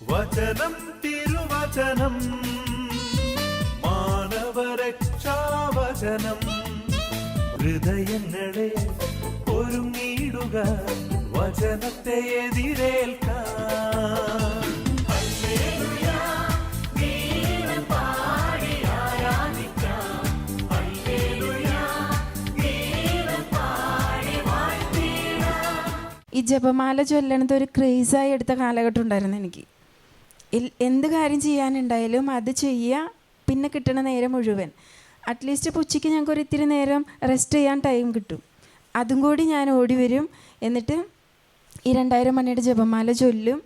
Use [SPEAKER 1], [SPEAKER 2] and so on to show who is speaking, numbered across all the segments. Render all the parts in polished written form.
[SPEAKER 1] വചനം തിരുവചനം മാനവരക്ഷാവചനം ഹൃദയങ്ങളെ ഒരുങ്ങിയിടുക വചനത്തെ എതിരേൽക്കാൻ.
[SPEAKER 2] ഈ ജപമാല ചൊല്ലണത് ഒരു ക്രേസായി എടുത്ത കാലഘട്ടം ഉണ്ടായിരുന്നു എനിക്ക്. എന്ത് കാര്യം ചെയ്യാനുണ്ടായാലും അത് ചെയ്യുക, പിന്നെ കിട്ടണ നേരം മുഴുവൻ അറ്റ്ലീസ്റ്റ് ഉച്ചയ്ക്ക് ഞങ്ങൾക്ക് ഒരു ഇത്തിരി നേരം റെസ്റ്റ് ചെയ്യാൻ ടൈം കിട്ടും. അതും കൂടി ഞാൻ ഓടി വരും. എന്നിട്ട് ഈ 2000 മണിയുടെ ജപമാല ചൊല്ലും.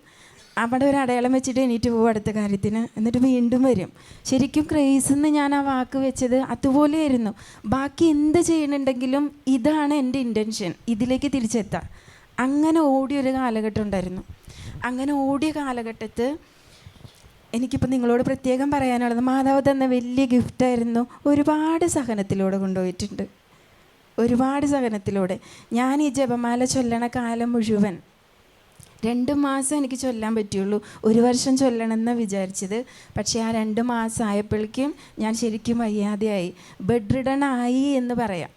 [SPEAKER 2] അവിടെ ഒരു അടയാളം വെച്ചിട്ട് എണീറ്റ് പോകും അടുത്ത കാര്യത്തിന്. എന്നിട്ട് വീണ്ടും വരും. ശരിക്കും ക്രേസെന്ന് ഞാൻ ആ വാക്ക് വെച്ചത് അതുപോലെയായിരുന്നു. ബാക്കി എന്ത് ചെയ്യണമെങ്കിലും ഇതാണ് എൻ്റെ ഇൻറ്റൻഷൻ, ഇതിലേക്ക് തിരിച്ചെത്താം. അങ്ങനെ ഓടിയൊരു കാലഘട്ടം ഉണ്ടായിരുന്നു. അങ്ങനെ ഓടിയ കാലഘട്ടത്ത് എനിക്കിപ്പോൾ നിങ്ങളോട് പ്രത്യേകം പറയാനുള്ളത്, മാതാവ് തന്ന വലിയ ഗിഫ്റ്റായിരുന്നു. ഒരുപാട് സഹനത്തിലൂടെ കൊണ്ടുപോയിട്ടുണ്ട്, ഒരുപാട് സഹനത്തിലൂടെ. ഞാൻ ഈ ജപമാല ചൊല്ലണ കാലം മുഴുവൻ 2 മാസം എനിക്ക് ചൊല്ലാൻ പറ്റുള്ളൂ. 1 വർഷം ചൊല്ലണമെന്ന് വിചാരിച്ചത്. പക്ഷേ ആ 2 മാസം ആയപ്പോഴേക്കും ഞാൻ ശരിക്കും വയ്യാതെയായി, ബെഡ് റിഡൺ ആയി എന്ന് പറയാം.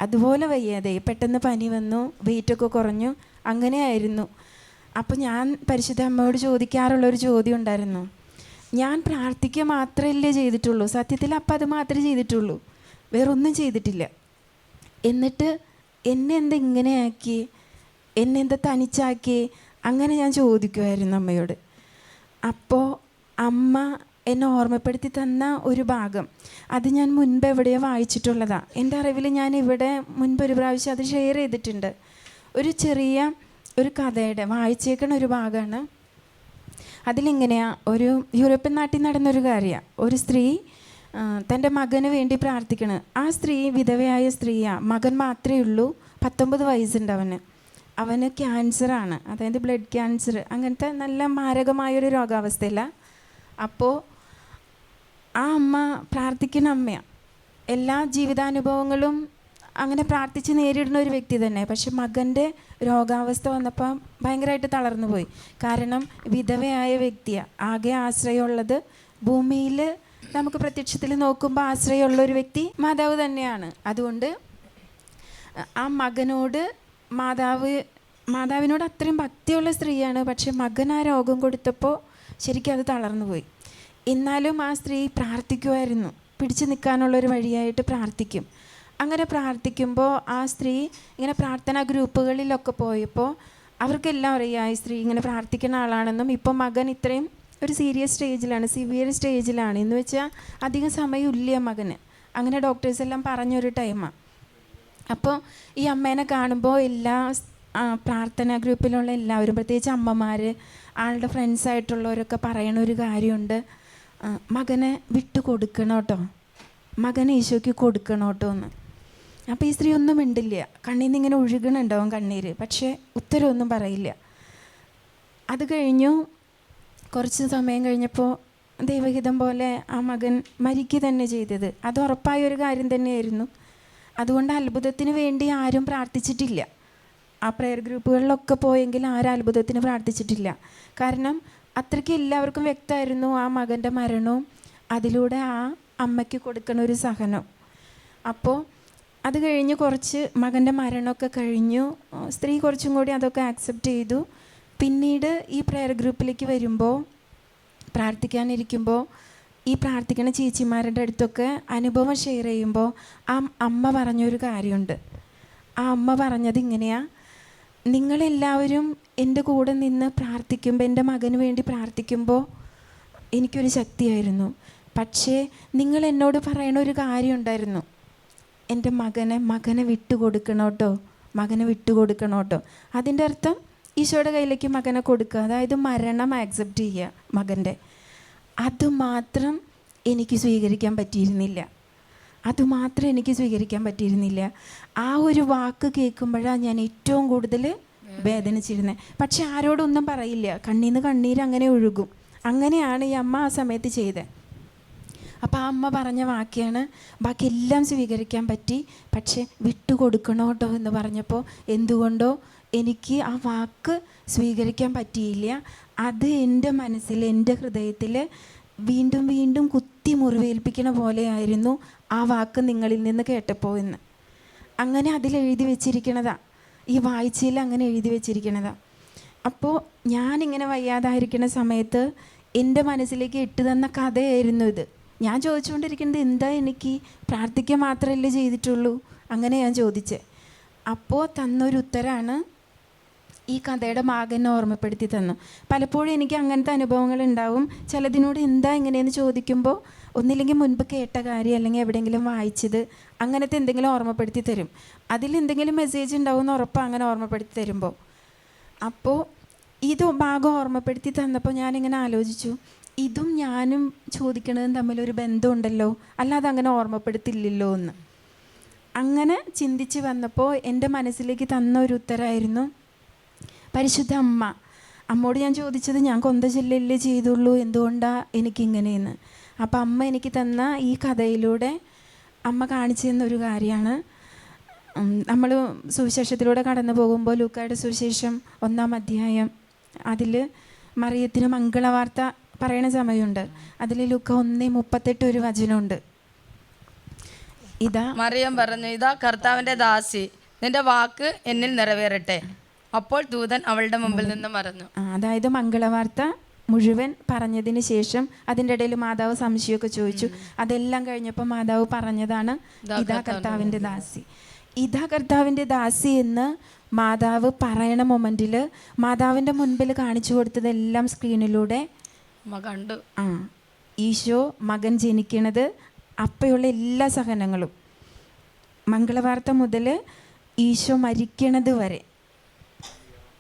[SPEAKER 2] അതുപോലെ വയ്യാതെയായി. പെട്ടെന്ന് പനി വന്നു, വെയിറ്റൊക്കെ കുറഞ്ഞു, അങ്ങനെയായിരുന്നു. അപ്പോൾ ഞാൻ പരിശുദ്ധ അമ്മയോട് ചോദിക്കാറുള്ളൊരു ചോദ്യം ഉണ്ടായിരുന്നു. ഞാൻ പ്രാർത്ഥിക്കുക മാത്രമല്ലേ ചെയ്തിട്ടുള്ളൂ, സത്യത്തിൽ അപ്പം അത് മാത്രമേ ചെയ്തിട്ടുള്ളൂ, വേറൊന്നും ചെയ്തിട്ടില്ല. എന്നിട്ട് എന്നെ എന്താ ഇങ്ങനെയാക്കി, എന്നെ എന്താ തനിച്ചാക്കി, അങ്ങനെ ഞാൻ ചോദിക്കുമായിരുന്നു അമ്മയോട്. അപ്പോൾ അമ്മ എന്നെ ഓർമ്മപ്പെടുത്തി തന്ന ഒരു ഭാഗം, അത് ഞാൻ മുൻപ് എവിടെയോ വായിച്ചിട്ടുള്ളതാണ്. എൻ്റെ അറിവിൽ ഞാൻ ഇവിടെ മുൻപൊരു പ്രാവശ്യം അത് ഷെയർ ചെയ്തിട്ടുണ്ട്. ഒരു ചെറിയ ഒരു കഥയുടെ വായിച്ചേക്കണ ഒരു ഭാഗമാണ്. അതിലിങ്ങനെയാണ്, ഒരു യൂറോപ്യൻ നാട്ടിൽ നടന്നൊരു കാര്യമാണ്. ഒരു സ്ത്രീ തൻ്റെ മകന് വേണ്ടി പ്രാർത്ഥിക്കണം. ആ സ്ത്രീ വിധവയായ സ്ത്രീയാണ്, മകൻ മാത്രമേ ഉള്ളൂ, 19 വയസ്സുണ്ട് അവന്. അവന് ക്യാൻസറാണ്, അതായത് ബ്ലഡ് ക്യാൻസർ, അങ്ങനത്തെ നല്ല മാരകമായൊരു രോഗാവസ്ഥയില്ല. അപ്പോൾ ആ അമ്മ പ്രാർത്ഥിക്കുന്ന അമ്മയാണ്. എല്ലാ ജീവിതാനുഭവങ്ങളും അങ്ങനെ പ്രാർത്ഥിച്ച് നേരിടുന്ന ഒരു വ്യക്തി തന്നെ. പക്ഷെ മകൻ്റെ രോഗാവസ്ഥ വന്നപ്പോൾ ഭയങ്കരമായിട്ട് തളർന്നു പോയി. കാരണം വിധവയായ വ്യക്തിയാണ്, ആകെ ആശ്രയമുള്ളത് ഭൂമിയിൽ നമുക്ക് പ്രത്യക്ഷത്തിൽ നോക്കുമ്പോൾ ആശ്രയമുള്ള ഒരു വ്യക്തി മാതാവ് തന്നെയാണ്. അതുകൊണ്ട് ആ മകനോട് മാതാവിനോട് അത്രയും ഭക്തിയുള്ള സ്ത്രീയാണ്. പക്ഷെ മകൻ ആ രോഗം കൊടുത്തപ്പോൾ ശരിക്കും അത് തളർന്നു പോയി. എന്നാലും ആ സ്ത്രീ പ്രാർത്ഥിക്കുമായിരുന്നു, പിടിച്ചു നിൽക്കാനുള്ളൊരു വഴിയായിട്ട് പ്രാർത്ഥിക്കും. അങ്ങനെ പ്രാർത്ഥിക്കുമ്പോൾ ആ സ്ത്രീ ഇങ്ങനെ പ്രാർത്ഥനാ ഗ്രൂപ്പുകളിലൊക്കെ പോയപ്പോൾ അവർക്കെല്ലാം അറിയാം ഈ സ്ത്രീ ഇങ്ങനെ പ്രാർത്ഥിക്കുന്ന ആളാണെന്നും. ഇപ്പോൾ മകൻ ഇത്രയും ഒരു സീരിയസ് സ്റ്റേജിലാണ്, സിവിയർ സ്റ്റേജിലാണ്, എന്ന് വെച്ചാൽ അധികം സമയമില്ല മകന്. അങ്ങനെ ഡോക്ടേഴ്സ് എല്ലാം പറഞ്ഞൊരു ടൈമാണ്. അപ്പോൾ ഈ അമ്മേനെ കാണുമ്പോൾ എല്ലാ പ്രാർത്ഥനാ ഗ്രൂപ്പിലുള്ള എല്ലാവരും, പ്രത്യേകിച്ച് അമ്മമാർ, ആളുടെ ഫ്രണ്ട്സായിട്ടുള്ളവരൊക്കെ പറയണ ഒരു കാര്യമുണ്ട്, മകനെ വിട്ടു കൊടുക്കണം കേട്ടോ, മകനെ ഈശോയ്ക്ക് കൊടുക്കണം കേട്ടോ എന്ന്. അപ്പോൾ ഈ സ്ത്രീ ഒന്നും മിണ്ടില്ല, കണ്ണീർ നിന്ന് ഇങ്ങനെ ഒഴുകണുണ്ടാവും കണ്ണീര്, പക്ഷേ ഉത്തരവൊന്നും പറയില്ല. അത് കഴിഞ്ഞു കുറച്ച് സമയം കഴിഞ്ഞപ്പോൾ ദൈവഹിതം പോലെ ആ മകൻ മരിക്കുക തന്നെ ചെയ്തത്. അത് ഉറപ്പായൊരു കാര്യം തന്നെയായിരുന്നു. അതുകൊണ്ട് അത്ഭുതത്തിന് വേണ്ടി ആരും പ്രാർത്ഥിച്ചിട്ടില്ല. ആ പ്രെയർ ഗ്രൂപ്പുകളിലൊക്കെ പോയെങ്കിൽ ആരും അത്ഭുതത്തിന് പ്രാർത്ഥിച്ചിട്ടില്ല. കാരണം അത്രയ്ക്ക് എല്ലാവർക്കും വ്യക്തമായിരുന്നു ആ മകൻ്റെ മരണവും അതിലൂടെ ആ അമ്മയ്ക്ക് കൊടുക്കണ ഒരു സഹനം. അപ്പോൾ അത് കഴിഞ്ഞ് കുറച്ച് മകൻ്റെ മരണമൊക്കെ കഴിഞ്ഞു, സ്ത്രീ കുറച്ചും കൂടി അതൊക്കെ ആക്സെപ്റ്റ് ചെയ്തു. പിന്നീട് ഈ പ്രെയർ ഗ്രൂപ്പിലേക്ക് വരുമ്പോൾ, പ്രാർത്ഥിക്കാനിരിക്കുമ്പോൾ ഈ പ്രാർത്ഥിക്കുന്ന ചേച്ചിമാരുടെ അടുത്തൊക്കെ അനുഭവം ഷെയർ ചെയ്യുമ്പോൾ ആ അമ്മ പറഞ്ഞൊരു കാര്യമുണ്ട്. ആ അമ്മ പറഞ്ഞത് ഇങ്ങനെയാണ്: നിങ്ങളെല്ലാവരും എൻ്റെ കൂടെ നിന്ന് പ്രാർത്ഥിക്കുമ്പോൾ, എൻ്റെ മകന് വേണ്ടി പ്രാർത്ഥിക്കുമ്പോൾ എനിക്കൊരു ശക്തിയായിരുന്നു. പക്ഷേ നിങ്ങൾ എന്നോട് പറയണ ഒരു കാര്യം ഉണ്ടായിരുന്നു, എൻ്റെ മകനെ വിട്ടുകൊടുക്കണം കേട്ടോ, മകനെ വിട്ടുകൊടുക്കണം കേട്ടോ. അതിൻ്റെ അർത്ഥം ഈശോയുടെ കയ്യിലേക്ക് മകനെ കൊടുക്കുക, അതായത് മരണം ആക്സെപ്റ്റ് ചെയ്യുക മകൻ്റെ. അതുമാത്രം എനിക്ക് സ്വീകരിക്കാൻ പറ്റിയിരുന്നില്ല, അതുമാത്രം എനിക്ക് സ്വീകരിക്കാൻ പറ്റിയിരുന്നില്ല. ആ ഒരു വാക്ക് കേൾക്കുമ്പോഴാണ് ഞാൻ ഏറ്റവും കൂടുതൽ വേദനിച്ചിരുന്നത്. പക്ഷെ ആരോടൊന്നും പറയില്ല, കണ്ണീന്ന് കണ്ണീര് അങ്ങനെ ഒഴുകും. അങ്ങനെയാണ് ഈ അമ്മ ആ സമയത്ത് ചെയ്തത്. അപ്പോൾ ആ അമ്മ പറഞ്ഞ വാക്യാണ്, ബാക്കി എല്ലാം സ്വീകരിക്കാൻ പറ്റി, പക്ഷെ വിട്ടുകൊടുക്കണോ കേട്ടോ എന്ന് പറഞ്ഞപ്പോൾ എന്തുകൊണ്ടോ എനിക്ക് ആ വാക്ക് സ്വീകരിക്കാൻ പറ്റിയില്ല. അത് എൻ്റെ മനസ്സിൽ, എൻ്റെ ഹൃദയത്തിൽ വീണ്ടും വീണ്ടും കുത്തി മുറിവേൽപ്പിക്കണ പോലെയായിരുന്നു ആ വാക്ക് നിങ്ങളിൽ നിന്ന് കേട്ടപ്പോൾ എന്ന്. അങ്ങനെ അതിലെഴുതി വെച്ചിരിക്കണതാ, ഈ വായിച്ചയിൽ അങ്ങനെ എഴുതി വെച്ചിരിക്കണതാ. അപ്പോൾ ഞാനിങ്ങനെ വയ്യാതായിരിക്കുന്ന സമയത്ത് എൻ്റെ മനസ്സിലേക്ക് ഇട്ട് തന്ന കഥയായിരുന്നു ഇത്. ഞാൻ ചോദിച്ചുകൊണ്ടിരിക്കുന്നത്, എന്താ എനിക്ക് പ്രാർത്ഥിക്കുക മാത്രമല്ലേ ചെയ്തിട്ടുള്ളൂ, അങ്ങനെ ഞാൻ ചോദിച്ചേ. അപ്പോൾ തന്നൊരു ഉത്തരമാണ് ഈ കഥയുടെ ഭാഗം ഓർമ്മപ്പെടുത്തി തന്നു. പലപ്പോഴും എനിക്ക് അങ്ങനത്തെ അനുഭവങ്ങൾ ഉണ്ടാവും. ചിലതിനോട് എന്താ ഇങ്ങനെയെന്ന് ചോദിക്കുമ്പോൾ ഒന്നില്ലെങ്കിൽ മുൻപ് കേട്ട കാര്യം അല്ലെങ്കിൽ എവിടെയെങ്കിലും വായിച്ചത് അങ്ങനത്തെ എന്തെങ്കിലും ഓർമ്മപ്പെടുത്തി തരും. അതിലെന്തെങ്കിലും മെസ്സേജ് ഉണ്ടാവും എന്ന് ഉറപ്പാണ് അങ്ങനെ ഓർമ്മപ്പെടുത്തി തരുമ്പോൾ. അപ്പോൾ ഇത് ഭാഗം ഓർമ്മപ്പെടുത്തി തന്നപ്പോൾ ഞാനിങ്ങനെ ആലോചിച്ചു, ഇതും ഞാനും ചോദിക്കണതും തമ്മിലൊരു ബന്ധമുണ്ടല്ലോ, അല്ലാതെ അങ്ങനെ ഓർമ്മപ്പെടുത്തില്ലല്ലോ എന്ന്. അങ്ങനെ ചിന്തിച്ച് വന്നപ്പോൾ എൻ്റെ മനസ്സിലേക്ക് തന്ന ഒരു ഉത്തരമായിരുന്നു പരിശുദ്ധ അമ്മ. അമ്മോട് ഞാൻ ചോദിച്ചത്, ഞാൻ കൊന്ത ചെല്ലല്ലേ ചെയ്തുള്ളൂ, എന്തുകൊണ്ടാണ് എനിക്കിങ്ങനെയെന്ന്. അപ്പം അമ്മ എനിക്ക് തന്ന ഈ കഥയിലൂടെ അമ്മ കാണിച്ചു തന്നൊരു കാര്യമാണ്. നമ്മൾ സുവിശേഷത്തിലൂടെ കടന്നു പോകുമ്പോൾ ലൂക്കായുടെ സുവിശേഷം 1-ാം അധ്യായം, അതിൽ മറിയത്തിന് മംഗളവാർത്ത പറയണ സമയമുണ്ട്. അതിൽ ലൂക്ക 1:38 ഒരു വചനമുണ്ട്. ഇതാ
[SPEAKER 3] മറിയം പറഞ്ഞു, ഇതാ കർത്താവിൻ്റെ ദാസി, നിന്റെ വാക്ക് എന്നിൽ നിറവേറട്ടെ. അപ്പോൾ ദൂതൻ അവളുടെ മുമ്പിൽ നിന്ന് മറഞ്ഞു.
[SPEAKER 2] അതായത് മംഗളവാർത്ത മുഴുവൻ പറഞ്ഞതിന് ശേഷം അതിൻ്റെ ഇടയിൽ മാതാവ് സംശയമൊക്കെ ചോദിച്ചു. അതെല്ലാം കഴിഞ്ഞപ്പോൾ മാതാവ് പറഞ്ഞതാണ്, ഇതാ കർത്താവിൻ്റെ ദാസി. ഇതാ കർത്താവിൻ്റെ ദാസി എന്ന് മാതാവ് പറയണ മൊമെൻറ്റിൽ മാതാവിൻ്റെ മുൻപിൽ കാണിച്ചു കൊടുത്തതെല്ലാം സ്ക്രീനിലൂടെ
[SPEAKER 3] കണ്ടു.
[SPEAKER 2] ഈശോ മകൻ ജനിക്കണത്, അപ്പോഴുള്ള എല്ലാ സഹനങ്ങളും, മംഗളവാർത്ത മുതൽ ഈശോ മരിക്കണത് വരെ,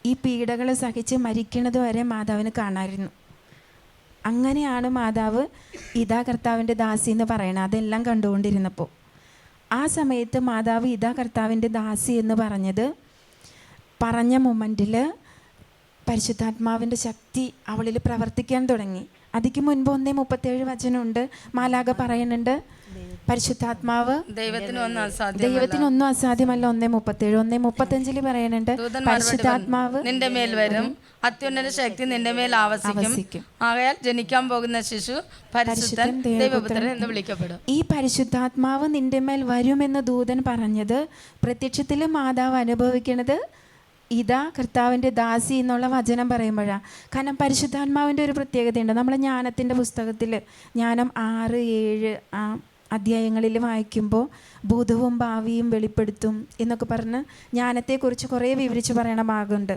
[SPEAKER 2] ഈ പീഡകൾ സഹിച്ച് മരിക്കണത് വരെ മാതാവിന് കാണാമായിരുന്നു. അങ്ങനെയാണ് മാതാവ് ഇതാ കർത്താവിൻ്റെ ദാസി എന്ന് പറയണത്. അതെല്ലാം കണ്ടുകൊണ്ടിരുന്നപ്പോൾ ആ സമയത്ത് മാതാവ് ഇതാ കർത്താവിൻ്റെ ദാസി എന്ന് പറഞ്ഞ മൊമെൻറ്റിൽ പരിശുദ്ധാത്മാവിൻ്റെ ശക്തി അവളിൽ പ്രവർത്തിക്കാൻ തുടങ്ങി. അതിക്ക് മുൻപ് 1:37 വചനമുണ്ട്. മാലാഖ പറയുന്നുണ്ട്, പരിശുദ്ധാത്മാവ് ദൈവത്തിനൊന്നും അസാധ്യമല്ല. 1:37 1:35 പറയുന്നുണ്ട്, പരിശുദ്ധാത്മാവ്
[SPEAKER 3] നിന്റെ മേൽ വരും, അത്യുന്നത ശക്തി നിന്റെ മേൽ ആവസിക്കും, ആകയാൽ ജനിക്കാൻ പോകുന്ന ശിശു പരിശുദ്ധൻ ദൈവപുത്രൻ എന്ന് വിളിക്കപ്പെടും.
[SPEAKER 2] ഈ പരിശുദ്ധാത്മാവ് നിന്റെ മേൽ വരുമെന്ന് ദൂതൻ പറഞ്ഞത് പ്രത്യക്ഷത്തിൽ മാതാവ് അനുഭവിക്കുന്നത് ഇതാ കർത്താവിൻ്റെ ദാസി എന്നുള്ള വചനം പറയുമ്പോഴാണ്. കാരണം പരിശുദ്ധാത്മാവിൻ്റെ ഒരു പ്രത്യേകതയുണ്ട്. നമ്മൾ ജ്ഞാനത്തിൻ്റെ പുസ്തകത്തിൽ ജ്ഞാനം 6-7 അധ്യായങ്ങളിൽ വായിക്കുമ്പോൾ ഭൂതവും ഭാവിയും വെളിപ്പെടുത്തും എന്നൊക്കെ പറഞ്ഞ് ജ്ഞാനത്തെക്കുറിച്ച് കുറേ വിവരിച്ച് പറയണ ഭാഗമുണ്ട്.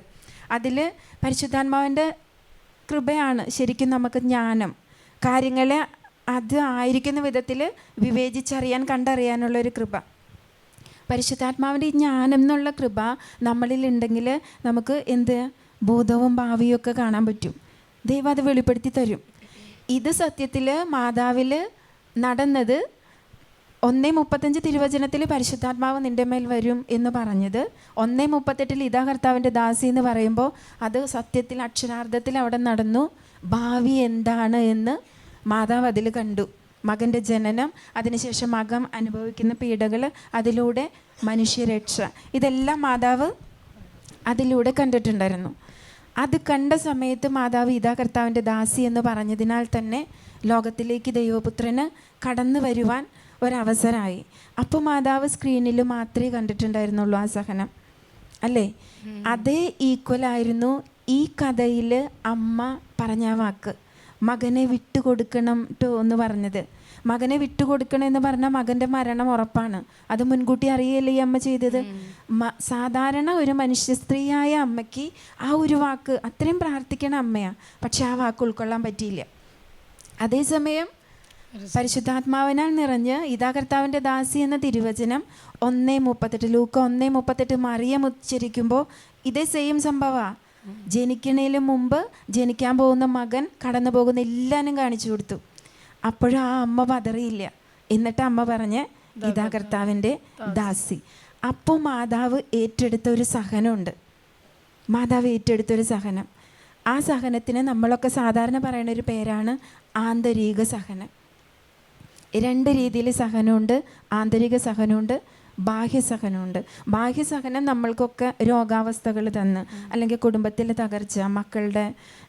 [SPEAKER 2] അതിൽ പരിശുദ്ധാത്മാവിൻ്റെ കൃപയാണ് ശരിക്കും നമുക്ക് ജ്ഞാനം, കാര്യങ്ങളെ അത് ആയിരിക്കുന്ന വിധത്തിൽ വിവേചിച്ചറിയാൻ, കണ്ടറിയാനുള്ളൊരു കൃപ. പരിശുദ്ധാത്മാവിൻ്റെ ഈ ജ്ഞാനം എന്നുള്ള കൃപ നമ്മളിലുണ്ടെങ്കിൽ നമുക്ക് ഭൂതവും ഭാവിയും ഒക്കെ കാണാൻ പറ്റും. ദൈവം അത് വെളിപ്പെടുത്തി തരും. ഇത് സത്യത്തിൽ മാതാവിൽ നടന്നത് 1:35 തിരുവചനത്തിൽ പരിശുദ്ധാത്മാവ് നിൻ്റെ മേൽ വരും എന്ന് പറഞ്ഞത്, 1:38 ഇതാ കർത്താവിൻ്റെ ദാസി എന്ന് പറയുമ്പോൾ അത് സത്യത്തിൽ അക്ഷരാർത്ഥത്തിൽ അവിടെ നടന്നു. ഭാവി എന്താണ് എന്ന് മാതാവ് അതിൽ കണ്ടു. മകൻ്റെ ജനനം, അതിനുശേഷം മകൻ അനുഭവിക്കുന്ന പീഡകൾ, അതിലൂടെ മനുഷ്യരക്ഷ, ഇതെല്ലാം മാതാവ് അതിലൂടെ കണ്ടിട്ടുണ്ടായിരുന്നു. അത് കണ്ട സമയത്ത് മാതാവ് ഇതാ കർത്താവിൻ്റെ ദാസി എന്ന് പറഞ്ഞതിനാൽ തന്നെ ലോകത്തിലേക്ക് ദൈവപുത്രന് കടന്നു വരുവാൻ ഒരവസരമായി. അപ്പോൾ മാതാവ് സ്ക്രീനിൽ മാത്രമേ കണ്ടിട്ടുണ്ടായിരുന്നുള്ളൂ ആ സഹനം, അല്ലേ? അതേ ഈക്വലായിരുന്നു ഈ കഥയിൽ അമ്മ പറഞ്ഞ വാക്ക്, മകനെ വിട്ടുകൊടുക്കണം ട്ടോ എന്ന് പറഞ്ഞത്. മകനെ വിട്ടുകൊടുക്കണം എന്ന് പറഞ്ഞാൽ മകൻ്റെ മരണം ഉറപ്പാണ്. അത് മുൻകൂട്ടി അറിയല്ലേ ഈ അമ്മ ചെയ്തത്. സാധാരണ ഒരു മനുഷ്യ സ്ത്രീയായ അമ്മയ്ക്ക് ആ ഒരു വാക്ക്, അത്രയും പ്രാർത്ഥിക്കണ അമ്മയാണ്, പക്ഷെ ആ വാക്ക് ഉൾക്കൊള്ളാൻ പറ്റിയില്ല. അതേസമയം പരിശുദ്ധാത്മാവിനാൽ നിറഞ്ഞ് ഇതാ കർത്താവിൻ്റെ ദാസി എന്ന തിരുവചനം 1:38 ലൂക്ക 1:38 മറിയം ഉച്ചരിക്കുമ്പോൾ ഇതേ സെയിം സംഭവമാണ്. ജനിക്കണേലും മുമ്പ് ജനിക്കാൻ പോകുന്ന മകൻ കടന്നു പോകുന്ന എല്ലാവരും കാണിച്ചു കൊടുത്തു. അപ്പോഴും ആ അമ്മ പതറിയില്ല. എന്നിട്ട് അമ്മ പറഞ്ഞ് ഇതാ കർത്താവിൻ്റെ ദാസി. അപ്പോൾ മാതാവ് ഏറ്റെടുത്തൊരു സഹനമുണ്ട്. മാതാവ് ഏറ്റെടുത്തൊരു സഹനം. ആ സഹനത്തിന് നമ്മളൊക്കെ സാധാരണ പറയുന്ന ഒരു പേരാണ് ആന്തരിക സഹനം. 2 രീതിയിൽ സഹനമുണ്ട്. ആന്തരിക സഹനമുണ്ട്, ബാഹ്യസഹനമുണ്ട്. ബാഹ്യസഹനം നമ്മൾക്കൊക്കെ രോഗാവസ്ഥകൾ തന്ന്, അല്ലെങ്കിൽ കുടുംബത്തിലെ തകർച്ച, മക്കളുടെ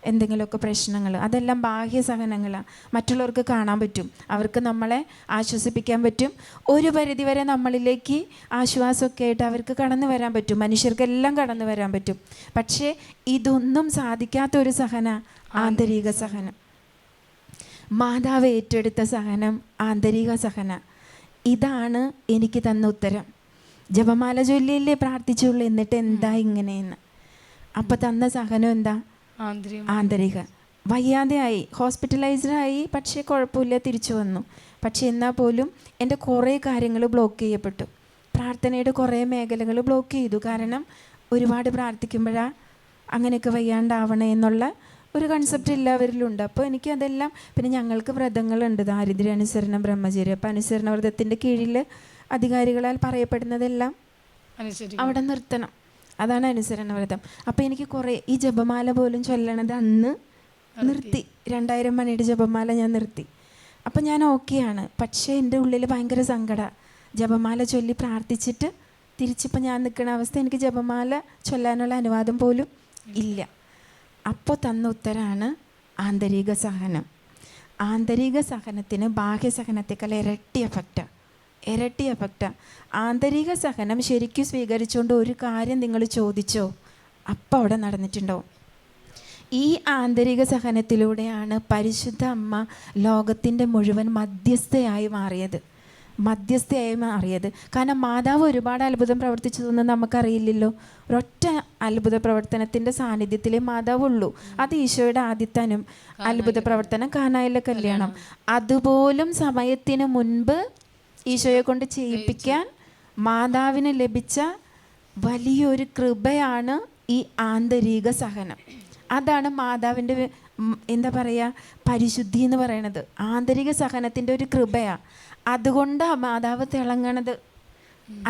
[SPEAKER 2] എന്തെങ്കിലുമൊക്കെ പ്രശ്നങ്ങൾ, അതെല്ലാം ബാഹ്യസഹനങ്ങളാണ്. മറ്റുള്ളവർക്ക് കാണാൻ പറ്റും, അവർക്ക് നമ്മളെ ആശ്വസിപ്പിക്കാൻ പറ്റും, ഒരു പരിധിവരെ നമ്മളിലേക്ക് ആശ്വാസമൊക്കെ ആയിട്ട് അവർക്ക് കടന്നു വരാൻ പറ്റും, മനുഷ്യർക്കെല്ലാം കടന്നു വരാൻ പറ്റും. പക്ഷേ ഇതൊന്നും സാധിക്കാത്തൊരു സഹന ആന്തരിക സഹനം. മാതാവ് ഏറ്റെടുത്ത സഹനം ആന്തരിക സഹന. ഇതാണ് എനിക്ക് തന്ന ഉത്തരം. ജപമാല ചൊല്ലിയല്ലേ പ്രാർത്ഥിച്ചുള്ളൂ, എന്നിട്ട് എന്താ ഇങ്ങനെയെന്ന്. അപ്പം തന്ന സഹനം എന്താ? ആന്തരിക. വയ്യാതെയായി, ഹോസ്പിറ്റലൈസ്ഡായി, പക്ഷേ കുഴപ്പമില്ല, തിരിച്ചു വന്നു. പക്ഷേ എന്നാൽ പോലും എൻ്റെ കുറേ കാര്യങ്ങൾ ബ്ലോക്ക് ചെയ്യപ്പെട്ടു. പ്രാർത്ഥനയുടെ കുറേ മേഖലകൾ ബ്ലോക്ക് ചെയ്തു. കാരണം ഒരുപാട് പ്രാർത്ഥിക്കുമ്പോഴാണ് അങ്ങനെയൊക്കെ വയ്യാണ്ടാവണേ എന്നുള്ള ഒരു കൺസെപ്റ്റ് എല്ലാവരിലുണ്ട്. അപ്പോൾ എനിക്കതെല്ലാം, പിന്നെ ഞങ്ങൾക്ക് വ്രതങ്ങളുണ്ട്, ദാരിദ്ര്യ അനുസരണം, ബ്രഹ്മചര്യം. അപ്പോൾ അനുസരണ വ്രതത്തിൻ്റെ കീഴിൽ അധികാരികളാൽ പറയപ്പെടുന്നതെല്ലാം അവിടെ നിർത്തണം. അതാണ് അനുസരണ വ്രതം. അപ്പോൾ എനിക്ക് കുറേ ഈ ജപമാല പോലും ചൊല്ലണത് അന്ന് നിർത്തി. 2000 മണിയുടെ ജപമാല ഞാൻ നിർത്തി. അപ്പം ഞാൻ ഓക്കെയാണ്. പക്ഷേ എൻ്റെ ഉള്ളിൽ ഭയങ്കര സങ്കടമാണ്. ജപമാല ചൊല്ലി പ്രാർത്ഥിച്ചിട്ട് തിരിച്ചിപ്പോൾ ഞാൻ നിൽക്കുന്ന അവസ്ഥ, എനിക്ക് ജപമാല ചൊല്ലാനുള്ള അനുവാദം പോലും ഇല്ല. അപ്പോൾ തന്ന ഉത്തരമാണ് ആന്തരിക സഹനം. ആന്തരിക സഹനത്തിന് ബാഹ്യസഹനത്തെക്കാൾ ഇരട്ടി എഫക്റ്റാണ്. ആന്തരിക സഹനം ശരിക്കും സ്വീകരിച്ചുകൊണ്ട് ഒരു കാര്യം നിങ്ങൾ ചോദിച്ചോ, അപ്പോൾ അവിടെ നടന്നിട്ടുണ്ടാവും. ഈ ആന്തരിക സഹനത്തിലൂടെയാണ് പരിശുദ്ധ അമ്മ ലോകത്തിൻ്റെ മുഴുവൻ മധ്യസ്ഥയായി മാറിയത്. കാരണം മാതാവ് ഒരുപാട് അത്ഭുതം പ്രവർത്തിച്ചതൊന്നും നമുക്കറിയില്ലല്ലോ. ഒരൊറ്റ അത്ഭുത പ്രവർത്തനത്തിൻ്റെ സാന്നിധ്യത്തിലേ മാതാവുള്ളൂ. അത് ഈശോയുടെ ആദ്യത്തെ അത്ഭുത പ്രവർത്തനം, കാനായിലെ കല്യാണം. അതുപോലും സമയത്തിന് മുൻപ് ഈശോയെ കൊണ്ട് ചെയ്യിപ്പിക്കാൻ മാതാവിന് ലഭിച്ച വലിയൊരു കൃപയാണ് ഈ ആന്തരിക സഹനം. അതാണ് മാതാവിൻ്റെ എന്താ പറയുക, പരിശുദ്ധി എന്ന് പറയുന്നത്. ആന്തരിക സഹനത്തിൻ്റെ ഒരു കൃപയാണ്. അതുകൊണ്ടാണ് മാതാവ് തിളങ്ങണത്.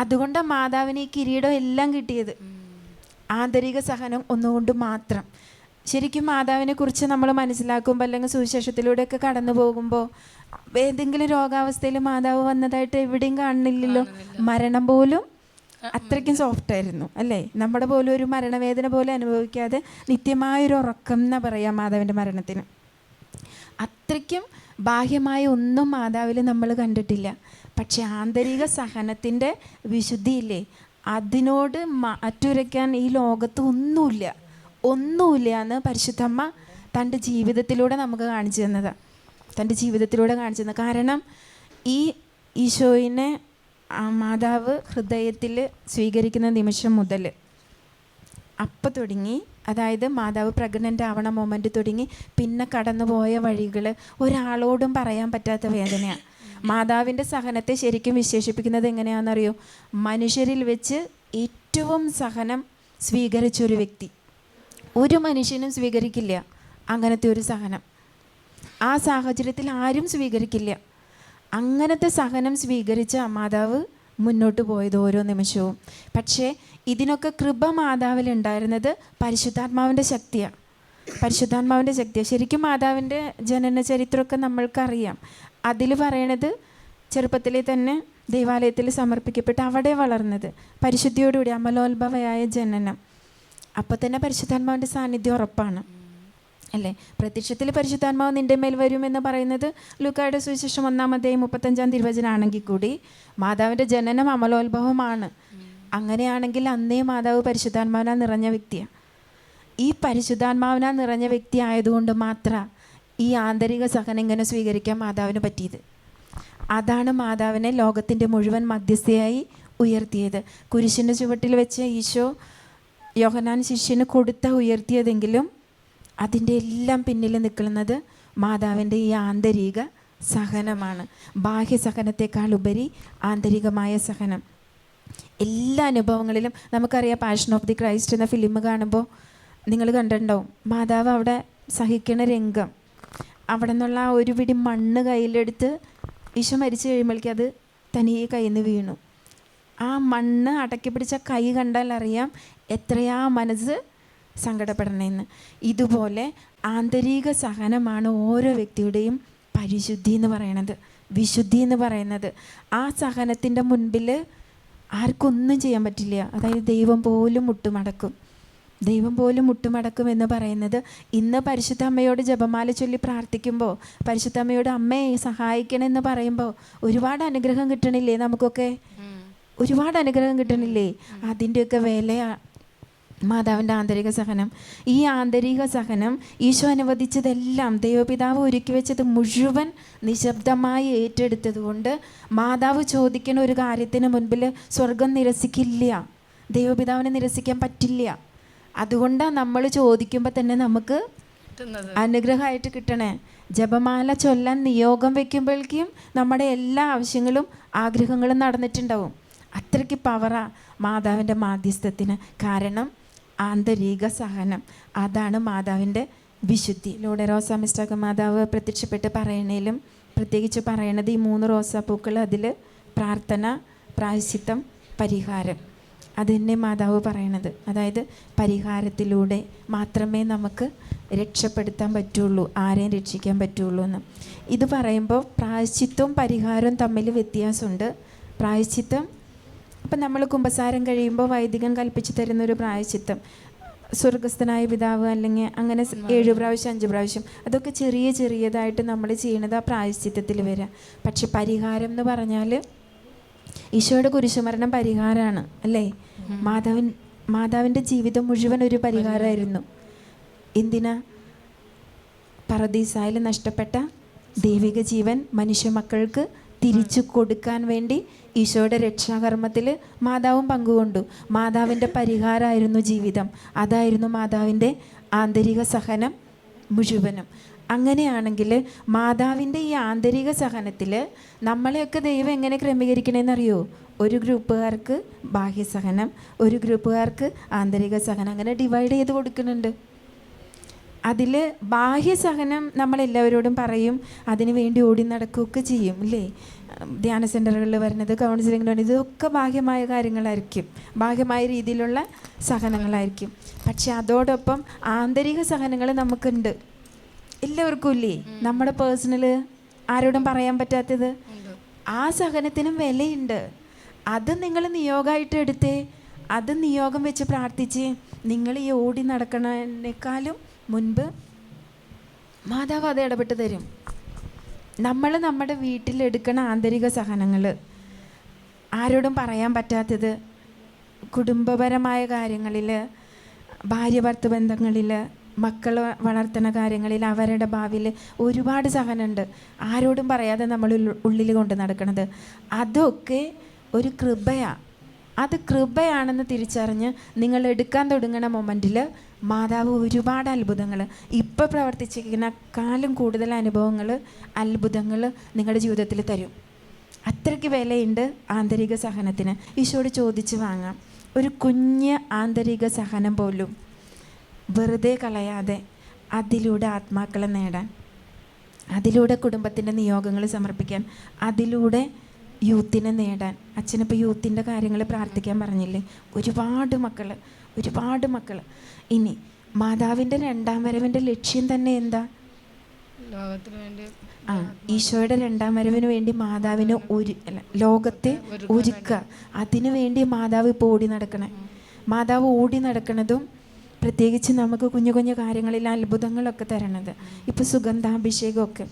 [SPEAKER 2] അതുകൊണ്ടാണ് മാതാവിന് ഈ കിരീടം എല്ലാം കിട്ടിയത്. ആന്തരിക സഹനം ഒന്നുകൊണ്ട് മാത്രം. ശരിക്കും മാതാവിനെ കുറിച്ച് നമ്മൾ മനസ്സിലാക്കുമ്പോൾ, അല്ലെങ്കിൽ സുവിശേഷത്തിലൂടെയൊക്കെ കടന്നു പോകുമ്പോൾ, ഏതെങ്കിലും രോഗാവസ്ഥയിൽ മാതാവ് വന്നതായിട്ട് എവിടെയും കാണുന്നില്ലല്ലോ. മരണം പോലും അത്രയ്ക്കും സോഫ്റ്റായിരുന്നു അല്ലേ? നമ്മുടെ പോലും ഒരു മരണവേദന പോലെ അനുഭവിക്കാതെ നിത്യമായൊരു ഉറക്കം എന്നാ പറയാം മാതാവിൻ്റെ മരണത്തിന്. അത്രയ്ക്കും ബാഹ്യമായ ഒന്നും മാതാവിൽ നമ്മൾ കണ്ടിട്ടില്ല. പക്ഷെ ആന്തരിക സഹനത്തിൻ്റെ വിശുദ്ധിയില്ലേ, അതിനോട് അറ്റുരയ്ക്കാൻ ഈ ലോകത്ത് ഒന്നുമില്ല എന്ന് പരിശുദ്ധമ്മ തൻ്റെ ജീവിതത്തിലൂടെ നമുക്ക് കാണിച്ചു തന്നത്. കാരണം ഈ ഈശോയിനെ മാതാവ് ഹൃദയത്തിൽ സ്വീകരിക്കുന്ന നിമിഷം മുതൽ അപ്പം തുടങ്ങി, അതായത് മാതാവ് പ്രഗ്നൻ്റ് ആവണ മൊമെൻ്റ് തുടങ്ങി പിന്നെ കടന്നുപോയ വഴികൾ ഒരാളോടും പറയാൻ പറ്റാത്ത വേദനയാണ്. മാതാവിൻ്റെ സഹനത്തെ ശരിക്കും വിശേഷിപ്പിക്കുന്നത് എങ്ങനെയാണെന്നറിയോ? മനുഷ്യരിൽ വെച്ച് ഏറ്റവും സഹനം സ്വീകരിച്ചൊരു വ്യക്തി. ഒരു മനുഷ്യനും സ്വീകരിക്കില്ല അങ്ങനത്തെ ഒരു സഹനം. ആ സാഹചര്യത്തിൽ ആരും സ്വീകരിക്കില്ല. അങ്ങനത്തെ സഹനം സ്വീകരിച്ച മാതാവ് മുന്നോട്ട് പോയത് ഓരോ നിമിഷവും. പക്ഷേ ഇതിനൊക്കെ കൃപ മാതാവിലുണ്ടായിരുന്നത് പരിശുദ്ധാത്മാവിൻ്റെ ശക്തിയാണ്. ശരിക്കും മാതാവിൻ്റെ ജനന ചരിത്രമൊക്കെ നമ്മൾക്കറിയാം. അതിൽ പറയണത് ചെറുപ്പത്തിലെ തന്നെ ദൈവാലയത്തിൽ സമർപ്പിക്കപ്പെട്ട് അവിടെ വളർന്നത്, പരിശുദ്ധിയോടുകൂടി അമലോത്ഭവയായ ജനനം. അപ്പോൾ തന്നെ പരിശുദ്ധാത്മാവിൻ്റെ സാന്നിധ്യം ഉറപ്പാണ് അല്ലേ? പ്രത്യക്ഷത്തിൽ പരിശുദ്ധാത്മാവ് നിൻ്റെ മേൽ വരുമെന്ന് പറയുന്നത് ലൂക്കായുടെ സുവിശേഷം 1-35 കൂടി മാതാവിൻ്റെ ജനനം അമലോത്ഭവമാണ്. അങ്ങനെയാണെങ്കിൽ അന്നേ മാതാവ് പരിശുദ്ധാത്മാവിനാൽ നിറഞ്ഞ വ്യക്തിയാണ്. ഈ പരിശുദ്ധാത്മാവിനാൽ നിറഞ്ഞ വ്യക്തി ആയതുകൊണ്ട് മാത്രം ഈ ആന്തരിക സഹനം ഇങ്ങനെ സ്വീകരിക്കാൻ മാതാവിന് പറ്റിയത്. അതാണ് മാതാവിനെ ലോകത്തിൻ്റെ മുഴുവൻ മധ്യസ്ഥയായി ഉയർത്തിയത്. കുരിശിൻ്റെ ചുവട്ടിൽ വെച്ച് ഈശോ യോഹന്നാൻ ശിഷ്യന് ഉയർത്തിയതെങ്കിലും അതിൻ്റെ എല്ലാം പിന്നിൽ നിൽക്കുന്നത് മാതാവിൻ്റെ ഈ ആന്തരിക സഹനമാണ്. ബാഹ്യസഹനത്തെക്കാൾ ഉപരി ആന്തരികമായ സഹനം. എല്ലാ അനുഭവങ്ങളിലും നമുക്കറിയാം. പാഷൻ ഓഫ് ദി ക്രൈസ്റ്റ് എന്ന ഫിലിം കാണുമ്പോൾ നിങ്ങൾ കണ്ടിട്ടുണ്ടാവും. മാതാവ് അവിടെ സഹിക്കണ രംഗം, അവിടെ നിന്നുള്ള ആ ഒരു പിടി മണ്ണ് കയ്യിലെടുത്ത് ഈശോ മരിച്ചു കഴിയുമ്പോഴേക്കും അത് തനിയെ കയ്യിൽ നിന്ന് വീണു. ആ മണ്ണ് അടക്കി പിടിച്ച കൈ കണ്ടാൽ അറിയാം എത്രയാ മനസ്സ് സങ്കടപ്പെടണമെന്ന്. ഇതുപോലെ ആന്തരിക സഹനമാണ് ഓരോ വ്യക്തിയുടെയും പരിശുദ്ധി എന്ന് പറയുന്നത്, വിശുദ്ധി എന്ന് പറയുന്നത്. ആ സഹനത്തിൻ്റെ മുൻപിൽ ആർക്കൊന്നും ചെയ്യാൻ പറ്റില്ല. അതായത് ദൈവം പോലും മുട്ടുമടക്കും. ദൈവം പോലും മുട്ടുമടക്കും എന്ന് പറയുന്നത്, ഇന്ന് പരിശുദ്ധ അമ്മയോട് ജപമാല ചൊല്ലി പ്രാർത്ഥിക്കുമ്പോൾ, പരിശുദ്ധ അമ്മയോട് അമ്മയെ സഹായിക്കണമെന്ന് പറയുമ്പോൾ ഒരുപാട് അനുഗ്രഹം കിട്ടണില്ലേ? നമുക്കൊക്കെ ഒരുപാട് അനുഗ്രഹം കിട്ടണില്ലേ? അതിൻ്റെയൊക്കെ വിലയാ മാതാവിൻ്റെ ആന്തരിക സഹനം. ഈ ആന്തരിക സഹനം ഈശോ അനുവദിച്ചതെല്ലാം, ദൈവപിതാവ് ഒരുക്കി വെച്ചത് മുഴുവൻ നിശബ്ദമായി ഏറ്റെടുത്തത് കൊണ്ട് മാതാവ് ചോദിക്കുന്ന ഒരു കാര്യത്തിന് മുൻപിൽ സ്വർഗം നിരസിക്കില്ല, ദൈവപിതാവിനെ നിരസിക്കാൻ പറ്റില്ല. അതുകൊണ്ടാണ് നമ്മൾ ചോദിക്കുമ്പോൾ തന്നെ നമുക്ക് അനുഗ്രഹമായിട്ട് കിട്ടണേ. ജപമാല ചൊല്ലാൻ നിയോഗം വയ്ക്കുമ്പോഴേക്കും നമ്മുടെ എല്ലാ ആവശ്യങ്ങളും ആഗ്രഹങ്ങളും നടന്നിട്ടുണ്ടാവും. അത്രയ്ക്ക് പവറാ മാതാവിൻ്റെ മാധ്യസ്ഥത്തിന്. കാരണം ആന്തരിക സഹനം, അതാണ് മാതാവിൻ്റെ വിശുദ്ധി. ലൂടെ റോസാമിസ്റ്റൊക്കെ മാതാവ് പ്രത്യക്ഷപ്പെട്ട് പറയണേലും പ്രത്യേകിച്ച് പറയണത് ഈ 3 റോസാപ്പൂക്കൾ, അതിൽ പ്രാർത്ഥന, പ്രായശ്ചിത്തം, പരിഹാരം, അത് തന്നെ മാതാവ് പറയണത്. അതായത് പരിഹാരത്തിലൂടെ മാത്രമേ നമുക്ക് രക്ഷപ്പെടുത്താൻ പറ്റുള്ളൂ, ആരെയും രക്ഷിക്കാൻ പറ്റുള്ളൂ എന്ന്. ഇത് പറയുമ്പോൾ പ്രായശ്ചിത്തവും പരിഹാരവും തമ്മിൽ വ്യത്യാസമുണ്ട്. പ്രായശ്ചിത്തം അപ്പം നമ്മൾ കുമ്പസാരം കഴിയുമ്പോൾ വൈദികൻ കൽപ്പിച്ച് തരുന്നൊരു പ്രായശ്ചിത്തം, സ്വർഗസ്ഥനായ പിതാവ് അല്ലെങ്കിൽ അങ്ങനെ 7 പ്രാവശ്യം 5 പ്രാവശ്യം, അതൊക്കെ ചെറിയതായിട്ട് നമ്മൾ ചെയ്യണത് ആ പ്രായശ്ചിത്തത്തിൽ വരാം. പക്ഷെ പരിഹാരം എന്ന് പറഞ്ഞാൽ ഈശോയുടെ കുരിശുമരണം പരിഹാരമാണ് അല്ലേ? മാതാവിൻ്റെ ജീവിതം മുഴുവൻ ഒരു പരിഹാരമായിരുന്നു. എന്തിനാ? പറുദീസായിൽ നഷ്ടപ്പെട്ട ദൈവിക ജീവൻ മനുഷ്യ മക്കൾക്ക് തിരിച്ചു കൊടുക്കാൻ വേണ്ടി ഈശോയുടെ രക്ഷാകർമ്മത്തിൽ മാതാവും പങ്കുകൊണ്ടു. മാതാവിൻ്റെ പരിഹാരമായിരുന്നു ജീവിതം. അതായിരുന്നു മാതാവിൻ്റെ ആന്തരിക സഹനം മുഴുവനും. അങ്ങനെയാണെങ്കിൽ മാതാവിൻ്റെ ഈ ആന്തരിക സഹനത്തിൽ നമ്മളെയൊക്കെ ദൈവം എങ്ങനെ ക്രമീകരിക്കണമെന്നറിയോ? ഒരു ഗ്രൂപ്പുകാർക്ക് ബാഹ്യസഹനം, ഒരു ഗ്രൂപ്പുകാർക്ക് ആന്തരിക സഹനം, അങ്ങനെ ഡിവൈഡ് ചെയ്ത് കൊടുക്കുന്നുണ്ട്. അതിൽ ബാഹ്യസഹനം നമ്മളെല്ലാവരോടും പറയും, അതിനു വേണ്ടി ഓടി നടക്കുകയൊക്കെ ചെയ്യും അല്ലേ? ധ്യാന സെൻ്ററുകളിൽ വരുന്നത്, കൗൺസിലിങ്ങിന് വരുന്നത്, ഇതൊക്കെ ബാഹ്യമായ കാര്യങ്ങളായിരിക്കും, ബാഹ്യമായ രീതിയിലുള്ള സഹനങ്ങളായിരിക്കും. പക്ഷെ അതോടൊപ്പം ആന്തരിക സഹനങ്ങൾ നമുക്കുണ്ട്, എല്ലാവർക്കും ഇല്ലേ? നമ്മുടെ പേഴ്സണൽ ആരോടും പറയാൻ പറ്റാത്തത്, ആ സഹനത്തിനും വിലയുണ്ട്. അത് നിങ്ങൾ നിയോഗമായിട്ട് എടുത്തേ, അത് നിയോഗം വെച്ച് പ്രാർത്ഥിച്ച് നിങ്ങൾ ഈ ഓടി നടക്കണേക്കാളും മുൻപ് മാതാവ് അത് ഇടപെട്ട് തരും. നമ്മൾ നമ്മുടെ വീട്ടിലെടുക്കണ ആന്തരിക സഹനങ്ങൾ, ആരോടും പറയാൻ പറ്റാത്തത്, കുടുംബപരമായ കാര്യങ്ങളിൽ, ഭാര്യ ഭർത്തൃ ബന്ധങ്ങളിൽ, മക്കൾ വളർത്തുന്ന കാര്യങ്ങളിൽ, അവരുടെ ഭാവിയിൽ ഒരുപാട് സഹനമുണ്ട്, ആരോടും പറയാതെ നമ്മൾ ഉള്ളിൽ കൊണ്ട് നടക്കണത്. അതൊക്കെ ഒരു കൃപയാണ്. അത് കൃപയാണെന്ന് തിരിച്ചറിഞ്ഞ് നിങ്ങൾ എടുക്കാൻ തുടങ്ങുന്ന മൊമെൻറ്റിൽ മാതാവ് ഒരുപാട് അത്ഭുതങ്ങൾ, ഇപ്പോൾ പ്രവർത്തിച്ചിരിക്കുന്നതിനേക്കാളും കൂടുതൽ അനുഭവങ്ങൾ, അത്ഭുതങ്ങൾ നിങ്ങളുടെ ജീവിതത്തിൽ തരും. അത്രയ്ക്ക് വിലയുണ്ട് ആന്തരിക സഹനത്തിന്. ഈശോയോട് ചോദിച്ച് വാങ്ങാം. ഒരു കുഞ്ഞ് ആന്തരിക സഹനം പോലും വെറുതെ കളയാതെ അതിലൂടെ ആത്മാക്കളെ നേടാൻ, അതിലൂടെ കുടുംബത്തിൻ്റെ നിയോഗങ്ങൾ സമർപ്പിക്കാൻ, അതിലൂടെ യൂത്തിനെ നേടാൻ. അച്ഛനിപ്പോൾ യൂത്തിൻ്റെ കാര്യങ്ങൾ പ്രാർത്ഥിക്കാൻ പറഞ്ഞില്ലേ? ഒരുപാട് മക്കൾ. ഇനി മാതാവിൻ്റെ 2ാം വരവിൻ്റെ ലക്ഷ്യം തന്നെ എന്താ? ഈശോയുടെ 2ാം വരവിന് വേണ്ടി മാതാവിന് ലോകത്തെ ഒരുക്കുക. അതിനു വേണ്ടി മാതാവ് ഇപ്പോൾ ഓടി നടക്കണേ. മാതാവ് ഓടി നടക്കണതും പ്രത്യേകിച്ച് നമുക്ക് കുഞ്ഞു കുഞ്ഞു കാര്യങ്ങളിൽ അത്ഭുതങ്ങളൊക്കെ തരണത്. ഇപ്പോൾ സുഗന്ധാഭിഷേകമൊക്കെ.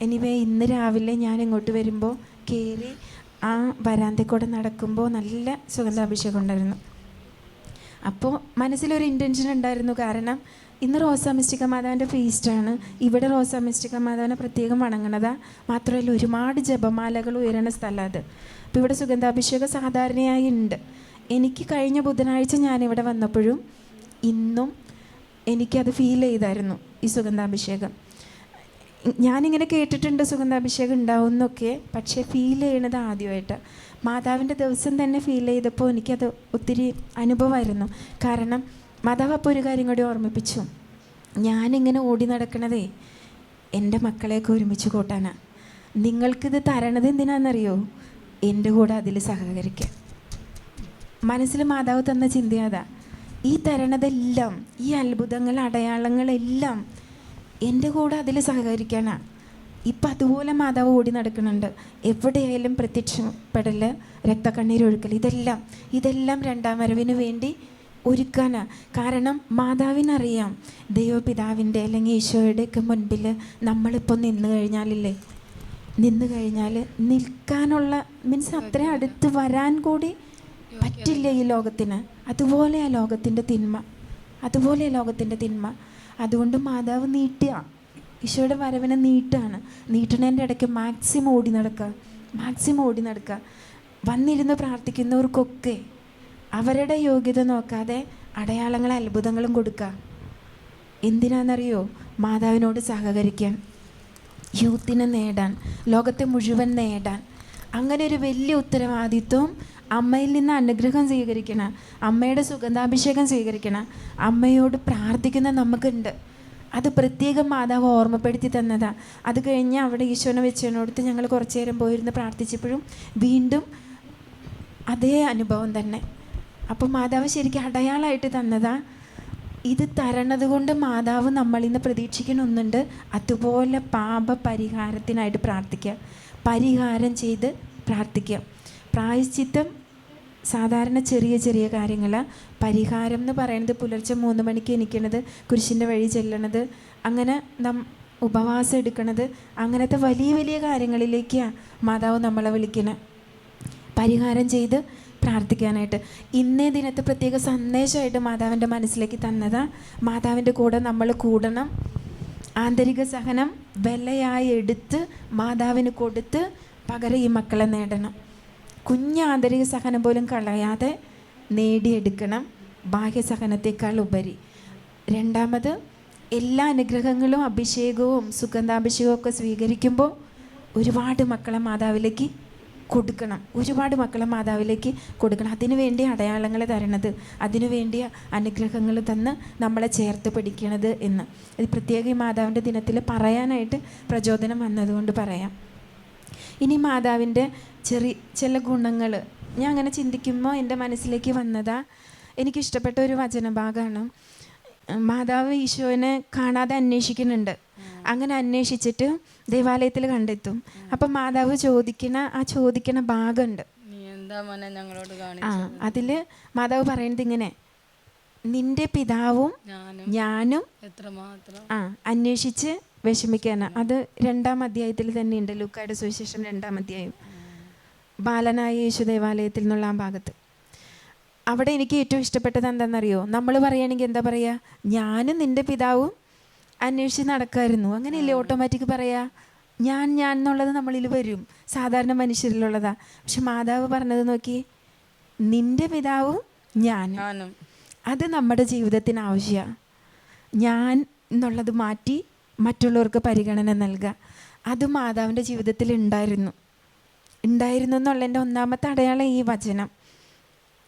[SPEAKER 2] എനിവേ, ഇന്ന് രാവിലെ ഞാൻ ഇങ്ങോട്ട് വരുമ്പോൾ കയറി ആ വരാന്തക്കൂടെ നടക്കുമ്പോൾ നല്ല സുഗന്ധാഭിഷേകം ഉണ്ടായിരുന്നു. അപ്പോൾ മനസ്സിലൊരു ഇൻറ്റൻഷൻ ഉണ്ടായിരുന്നു. കാരണം ഇന്ന് റോസാമിസ്റ്റിക്ക മാതാവിൻ്റെ ഫീസ്റ്റാണ്. ഇവിടെ റോസാമിസ്റ്റിക്ക മാതാവിനെ പ്രത്യേകം വണങ്ങണതാ. മാത്രമല്ല ഒരുപാട് ജപമാലകൾ ഉയരണ സ്ഥലം അത്. അപ്പോൾ ഇവിടെ സുഗന്ധാഭിഷേകം സാധാരണയായി ഉണ്ട്. എനിക്ക് കഴിഞ്ഞ ബുധനാഴ്ച ഞാനിവിടെ വന്നപ്പോഴും ഇന്നും എനിക്കത് ഫീൽ ചെയ്തായിരുന്നു ഈ സുഗന്ധാഭിഷേകം. ഞാനിങ്ങനെ കേട്ടിട്ടുണ്ട് സുഗന്ധാഭിഷേകം ഉണ്ടാവുമെന്നൊക്കെ, പക്ഷേ ഫീൽ ചെയ്യണത് ആദ്യമായിട്ട് മാതാവിൻ്റെ ദിവസം തന്നെ ഫീൽ ചെയ്തപ്പോൾ എനിക്കത് ഒത്തിരി അനുഭവമായിരുന്നു. കാരണം മാതാവ് അപ്പോൾ ഒരു കാര്യം കൂടി ഓർമ്മിപ്പിച്ചു. ഞാനിങ്ങനെ ഓടി നടക്കണതേ എൻ്റെ മക്കളെയൊക്കെ ഒരുമിച്ച് കൂട്ടാനാണ്. നിങ്ങൾക്കിത് തരണത് എന്തിനാണെന്നറിയോ? എൻ്റെ കൂടെ അതിൽ സഹകരിക്കാൻ. മനസ്സിൽ മാതാവ് തന്ന ചിന്തയാതാ. ഈ തരണതെല്ലാം, ഈ അത്ഭുതങ്ങൾ, അടയാളങ്ങളെല്ലാം എൻ്റെ കൂടെ അതിൽ സഹകരിക്കാനാണ്. ഇപ്പം അതുപോലെ മാതാവ് ഓടി നടക്കുന്നുണ്ട്. എവിടെയായാലും പ്രത്യക്ഷപ്പെടൽ, രക്തക്കണ്ണീരൊഴുക്കൽ, ഇതെല്ലാം രണ്ടാം വരവിന് വേണ്ടി ഒരുക്കാനാണ്. കാരണം മാതാവിനറിയാം ദൈവപിതാവിൻ്റെ അല്ലെങ്കിൽ ഈശോയുടെയൊക്കെ മുൻപിൽ നമ്മളിപ്പോൾ നിന്ന് കഴിഞ്ഞാൽ നിൽക്കാനുള്ള മീൻസ് അത്രയും അടുത്ത് വരാൻ കൂടി പറ്റില്ല ഈ ലോകത്തിന്. അതുപോലെയാണ് ലോകത്തിൻ്റെ തിന്മ. അതുകൊണ്ട് മാതാവ് ഈശോയുടെ വരവിനെ നീട്ടണേൻ്റെ ഇടയ്ക്ക് മാക്സിമം ഓടി നടക്കുക. വന്നിരുന്ന് പ്രാർത്ഥിക്കുന്നവർക്കൊക്കെ അവരുടെ യോഗ്യത നോക്കാതെ അടയാളങ്ങളും അത്ഭുതങ്ങളും കൊടുക്കുക. എന്തിനാണെന്നറിയോ? മാതാവിനോട് സഹകരിക്കാൻ, യൂത്തിനെ നേടാൻ, ലോകത്തെ മുഴുവൻ നേടാൻ. അങ്ങനെ ഒരു വലിയ ഉത്തരവാദിത്വം അമ്മയിൽ നിന്ന് അനുഗ്രഹം സ്വീകരിക്കണം, അമ്മയുടെ സുഗന്ധാഭിഷേകം സ്വീകരിക്കണം, അമ്മയോട് പ്രാർത്ഥിക്കുന്ന നമുക്കുണ്ട്. അത് പ്രത്യേകം മാതാവ് ഓർമ്മപ്പെടുത്തി തന്നതാണ്. അത് കഴിഞ്ഞ് അവിടെ ഈശോനെ വെച്ചതിനോടത്ത് ഞങ്ങൾ കുറച്ചു നേരം പോയിരുന്ന് പ്രാർത്ഥിച്ചപ്പോഴും വീണ്ടും അതേ അനുഭവം തന്നെ. അപ്പം മാതാവ് ശരിക്കും അടയാളമായിട്ട് തന്നതാ. ഇത് തരണത് കൊണ്ട് മാതാവ് നമ്മളിൽ നിന്ന് പ്രതീക്ഷിക്കണമെന്നുണ്ട്. അതുപോലെ പാപ പരിഹാരത്തിനായിട്ട് പ്രാർത്ഥിക്കുക, പരിഹാരം ചെയ്ത് പ്രാർത്ഥിക്കുക. പ്രായശ്ചിത്തം സാധാരണ ചെറിയ കാര്യങ്ങളാണ്. പരിഹാരം എന്ന് പറയുന്നത് പുലർച്ചെ 3 മണിക്ക് എണീക്കണത്, കുരിശിൻ്റെ വഴി ചെല്ലണത്, അങ്ങനെ ഉപവാസം എടുക്കണത്, അങ്ങനത്തെ വലിയ കാര്യങ്ങളിലേക്കാണ് മാതാവ് നമ്മളെ വിളിക്കുന്നത്, പരിഹാരം ചെയ്ത് പ്രാർത്ഥിക്കാനായിട്ട്. ഇന്നേ ദിനത്തെ പ്രത്യേക സന്ദേശമായിട്ട് മാതാവിൻ്റെ മനസ്സിലേക്ക് തന്നതാണ്. മാതാവിൻ്റെ കൂടെ നമ്മൾ കൂടണം, ആന്തരിക സഹനം വിലയായി എടുത്ത് മാതാവിന് കൊടുത്ത് പകരം ഈ മക്കളെ നേടണം. ആന്തരിക സഹനം പോലും കളയാതെ നേടിയെടുക്കണം, ബാഹ്യസഹനത്തെക്കാൾ ഉപരി. രണ്ടാമത്, എല്ലാ അനുഗ്രഹങ്ങളും അഭിഷേകവും സുഗന്ധാഭിഷേകവും ഒക്കെ സ്വീകരിക്കുമ്പോൾ ഒരുപാട് മക്കളെ മാതാവിലേക്ക് കൊടുക്കണം. അതിനു വേണ്ടി അടയാളങ്ങൾ തരണത്, അതിനു വേണ്ടി അനുഗ്രഹങ്ങൾ തന്ന് നമ്മളെ ചേർത്ത് പിടിക്കണത് എന്ന് ഇത് പ്രത്യേകം ഈ മാതാവിൻ്റെ ദിനത്തിൽ പറയാനായിട്ട് പ്രചോദനം വന്നതുകൊണ്ട് പറയാം. ഇനി മാതാവിൻ്റെ ചില ഗുണങ്ങൾ ഞാൻ അങ്ങനെ ചിന്തിക്കുമ്പോൾ എൻ്റെ മനസ്സിലേക്ക് വന്നതാ. എനിക്കിഷ്ടപ്പെട്ട ഒരു വചനഭാഗമാണ്. മാതാവ് ഈശോനെ കാണാതെ അന്വേഷിക്കുന്നുണ്ട്. അങ്ങനെ അന്വേഷിച്ചിട്ട് ദേവാലയത്തിൽ കണ്ടെത്തും. അപ്പം മാതാവ് ചോദിക്കണ ഭാഗമുണ്ട്. അതിൽ മാതാവ് പറയുന്നത് ഇങ്ങനെ: നിന്റെ പിതാവും ഞാനും അന്വേഷിച്ച് വിഷമിക്കാനാ. അത് 2-ാം അധ്യായത്തിൽ തന്നെയുണ്ട്, ലൂക്കായുടെ സുവിശേഷം 2-ാം അധ്യായം, ബാലനായ യേശു ദേവാലയത്തിൽ നിന്നുള്ള ആ ഭാഗത്ത്. അവിടെ എനിക്ക് ഏറ്റവും ഇഷ്ടപ്പെട്ടത് എന്താണെന്നറിയോ? നമ്മൾ പറയുകയാണെങ്കിൽ എന്താ പറയുക? ഞാനും നിൻ്റെ പിതാവും അന്വേഷിച്ച് നടക്കായിരുന്നു, അങ്ങനെയല്ലേ ഓട്ടോമാറ്റിക് പറയാ. ഞാൻ എന്നുള്ളത് നമ്മളിൽ വരും, സാധാരണ മനുഷ്യരിലുള്ളതാ. പക്ഷെ മാതാവ് പറഞ്ഞത് നോക്കി, നിൻ്റെ പിതാവും ഞാനും. അത് നമ്മുടെ ജീവിതത്തിന് ആവശ്യമാണ്. ഞാൻ എന്നുള്ളത് മാറ്റി മറ്റുള്ളവർക്ക് പരിഗണന നൽകുക. അത് മാതാവിൻ്റെ ജീവിതത്തിൽ ഉണ്ടായിരുന്നു എന്നുള്ളതിൻ്റെ ഒന്നാമത്തെ അടയാളം ഈ വചനം.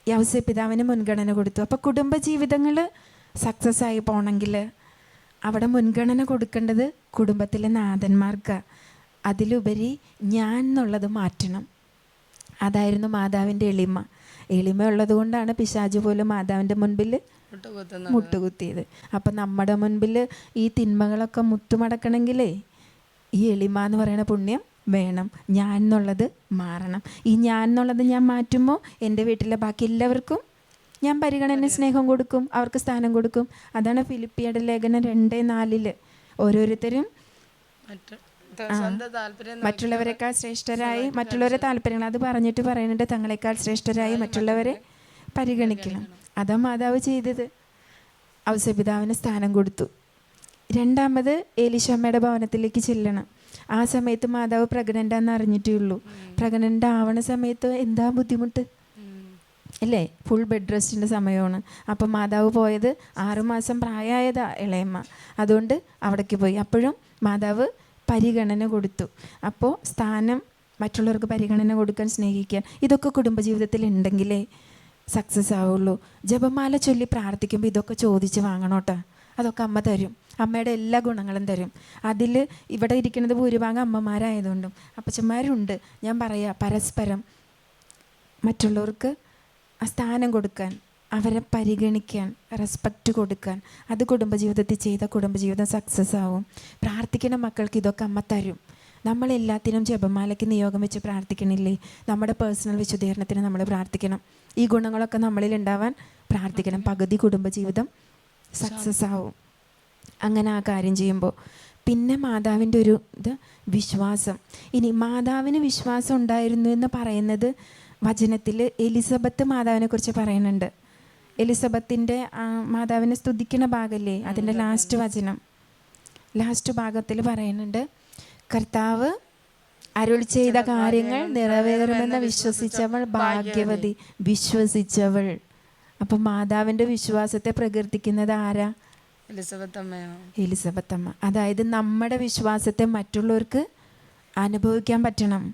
[SPEAKER 2] യൗസേപ്പിതാവിന് മുൻഗണന കൊടുത്തു. അപ്പോൾ കുടുംബജീവിതങ്ങൾ സക്സസ് ആയി പോകണമെങ്കിൽ അവിടെ മുൻഗണന കൊടുക്കേണ്ടത് കുടുംബത്തിലെ നാഥന്മാർക്കാണ്. അതിലുപരി ഞാൻ എന്നുള്ളത് മാറ്റണം. അതായിരുന്നു മാതാവിൻ്റെ എളിമ ഉള്ളത് കൊണ്ടാണ് പിശാച് പോലും മാതാവിൻ്റെ മുൻപിൽ മുട്ടുകുത്തിയത്. അപ്പം നമ്മുടെ മുൻപിൽ ഈ തിന്മകളൊക്കെ മുത്തുമടക്കണമെങ്കിലേ ഈ എളിമ എന്ന് പറയുന്ന പുണ്യം വേണം. ഞാൻ എന്നുള്ളത് മാറണം. ഈ ഞാൻ എന്നുള്ളത് ഞാൻ മാറ്റുമ്പോൾ എൻ്റെ വീട്ടിലെ ബാക്കി എല്ലാവർക്കും ഞാൻ പരിഗണന, സ്നേഹം കൊടുക്കും, അവർക്ക് സ്ഥാനം കൊടുക്കും. അതാണ് ഫിലിപ്പിയുടെ ലേഖനം 2:4 ഓരോരുത്തരും മറ്റുള്ളവരെക്കാൾ ശ്രേഷ്ഠരായി, മറ്റുള്ളവരെ താല്പര്യങ്ങൾ അത് പറഞ്ഞിട്ട് പറയുന്നുണ്ട്, തങ്ങളെക്കാൾ ശ്രേഷ്ഠരായി മറ്റുള്ളവരെ പരിഗണിക്കണം. അതാ മാതാവ് ചെയ്തത്. ഔസേപിതാവിന് സ്ഥാനം കൊടുത്തു. രണ്ടാമത് എലീശമ്മയുടെ ഭവനത്തിലേക്ക് ചെല്ലണം. ആ സമയത്ത് മാതാവ് പ്രഗ്നൻ്റാന്ന് അറിഞ്ഞിട്ടേ ഉള്ളൂ. പ്രഗ്നൻ്റ് ആവണ സമയത്ത് എന്താ ബുദ്ധിമുട്ട് അല്ലേ? ഫുൾ ബെഡ് റെസ്റ്റിൻ്റെ സമയമാണ്. അപ്പം മാതാവ് പോയത് 6 മാസം പ്രായമായതാ ഇളയമ്മ. അതുകൊണ്ട് അവിടേക്ക് പോയി. അപ്പോഴും മാതാവ് പരിഗണന കൊടുത്തു. അപ്പോൾ സ്ഥാനം, മറ്റുള്ളവർക്ക് പരിഗണന കൊടുക്കാൻ, സ്നേഹിക്കാൻ, ഇതൊക്കെ കുടുംബജീവിതത്തിൽ ഉണ്ടെങ്കിലേ സക്സസ് ആവുള്ളൂ. ജപമാല ചൊല്ലി പ്രാർത്ഥിക്കുമ്പോൾ ഇതൊക്കെ ചോദിച്ച് വാങ്ങണോട്ടാ. അതൊക്കെ അമ്മ തരും. അമ്മയുടെ എല്ലാ ഗുണങ്ങളും തരും. അതിൽ ഇവിടെ ഇരിക്കുന്നത് ഭൂരിഭാഗം അമ്മമാരായതുകൊണ്ടും അപ്പച്ചന്മാരുണ്ട്. ഞാൻ പറയാം, പരസ്പരം മറ്റുള്ളവർക്ക് സ്ഥാനം കൊടുക്കാൻ, അവരെ പരിഗണിക്കാൻ, റെസ്പെക്റ്റ് കൊടുക്കാൻ, അത് കുടുംബജീവിതത്തിൽ ചെയ്ത കുടുംബജീവിതം സക്സസ് ആവും. പ്രാർത്ഥിക്കുന്ന മക്കൾക്ക് ഇതൊക്കെ അമ്മ തരും. നമ്മളെല്ലാത്തിനും ജപമാലയ്ക്ക് നിയോഗം വെച്ച് പ്രാർത്ഥിക്കണില്ലേ? നമ്മുടെ പേഴ്സണൽ വിശുദ്ധീകരണത്തിന് നമ്മൾ പ്രാർത്ഥിക്കണം. ഈ ഗുണങ്ങളൊക്കെ നമ്മളിൽ ഉണ്ടാവാൻ പ്രാർത്ഥിക്കണം. പകുതി കുടുംബജീവിതം സക്സസ് ആവും അങ്ങനെ ആ കാര്യം ചെയ്യുമ്പോൾ. പിന്നെ മാതാവിൻ്റെ ഒരു ഇത് വിശ്വാസം. ഇനി മാതാവിന് വിശ്വാസം ഉണ്ടായിരുന്നു എന്ന് പറയുന്നത് വചനത്തിൽ എലിസബത്ത് മാതാവിനെ കുറിച്ച് പറയുന്നുണ്ട്. എലിസബത്തിൻ്റെ മാതാവിനെ സ്തുതിക്കുന്ന ഭാഗമല്ലേ, അതിൻ്റെ ലാസ്റ്റ് ഭാഗത്തിൽ പറയുന്നുണ്ട്, കർത്താവ് അരുൾ ചെയ്ത കാര്യങ്ങൾ നിറവേറുമെന്ന് വിശ്വസിച്ചവൾ ഭാഗ്യവതി. വിശ്വസിച്ചവൾ. അപ്പം മാതാവിൻ്റെ വിശ്വാസത്തെ പ്രകീർത്തിക്കുന്നത് ആരാ? എലിസബത്ത് അമ്മ. അതായത് നമ്മുടെ വിശ്വാസത്തെ മറ്റുള്ളവർക്ക് അനുഭവിക്കാൻ പറ്റണം,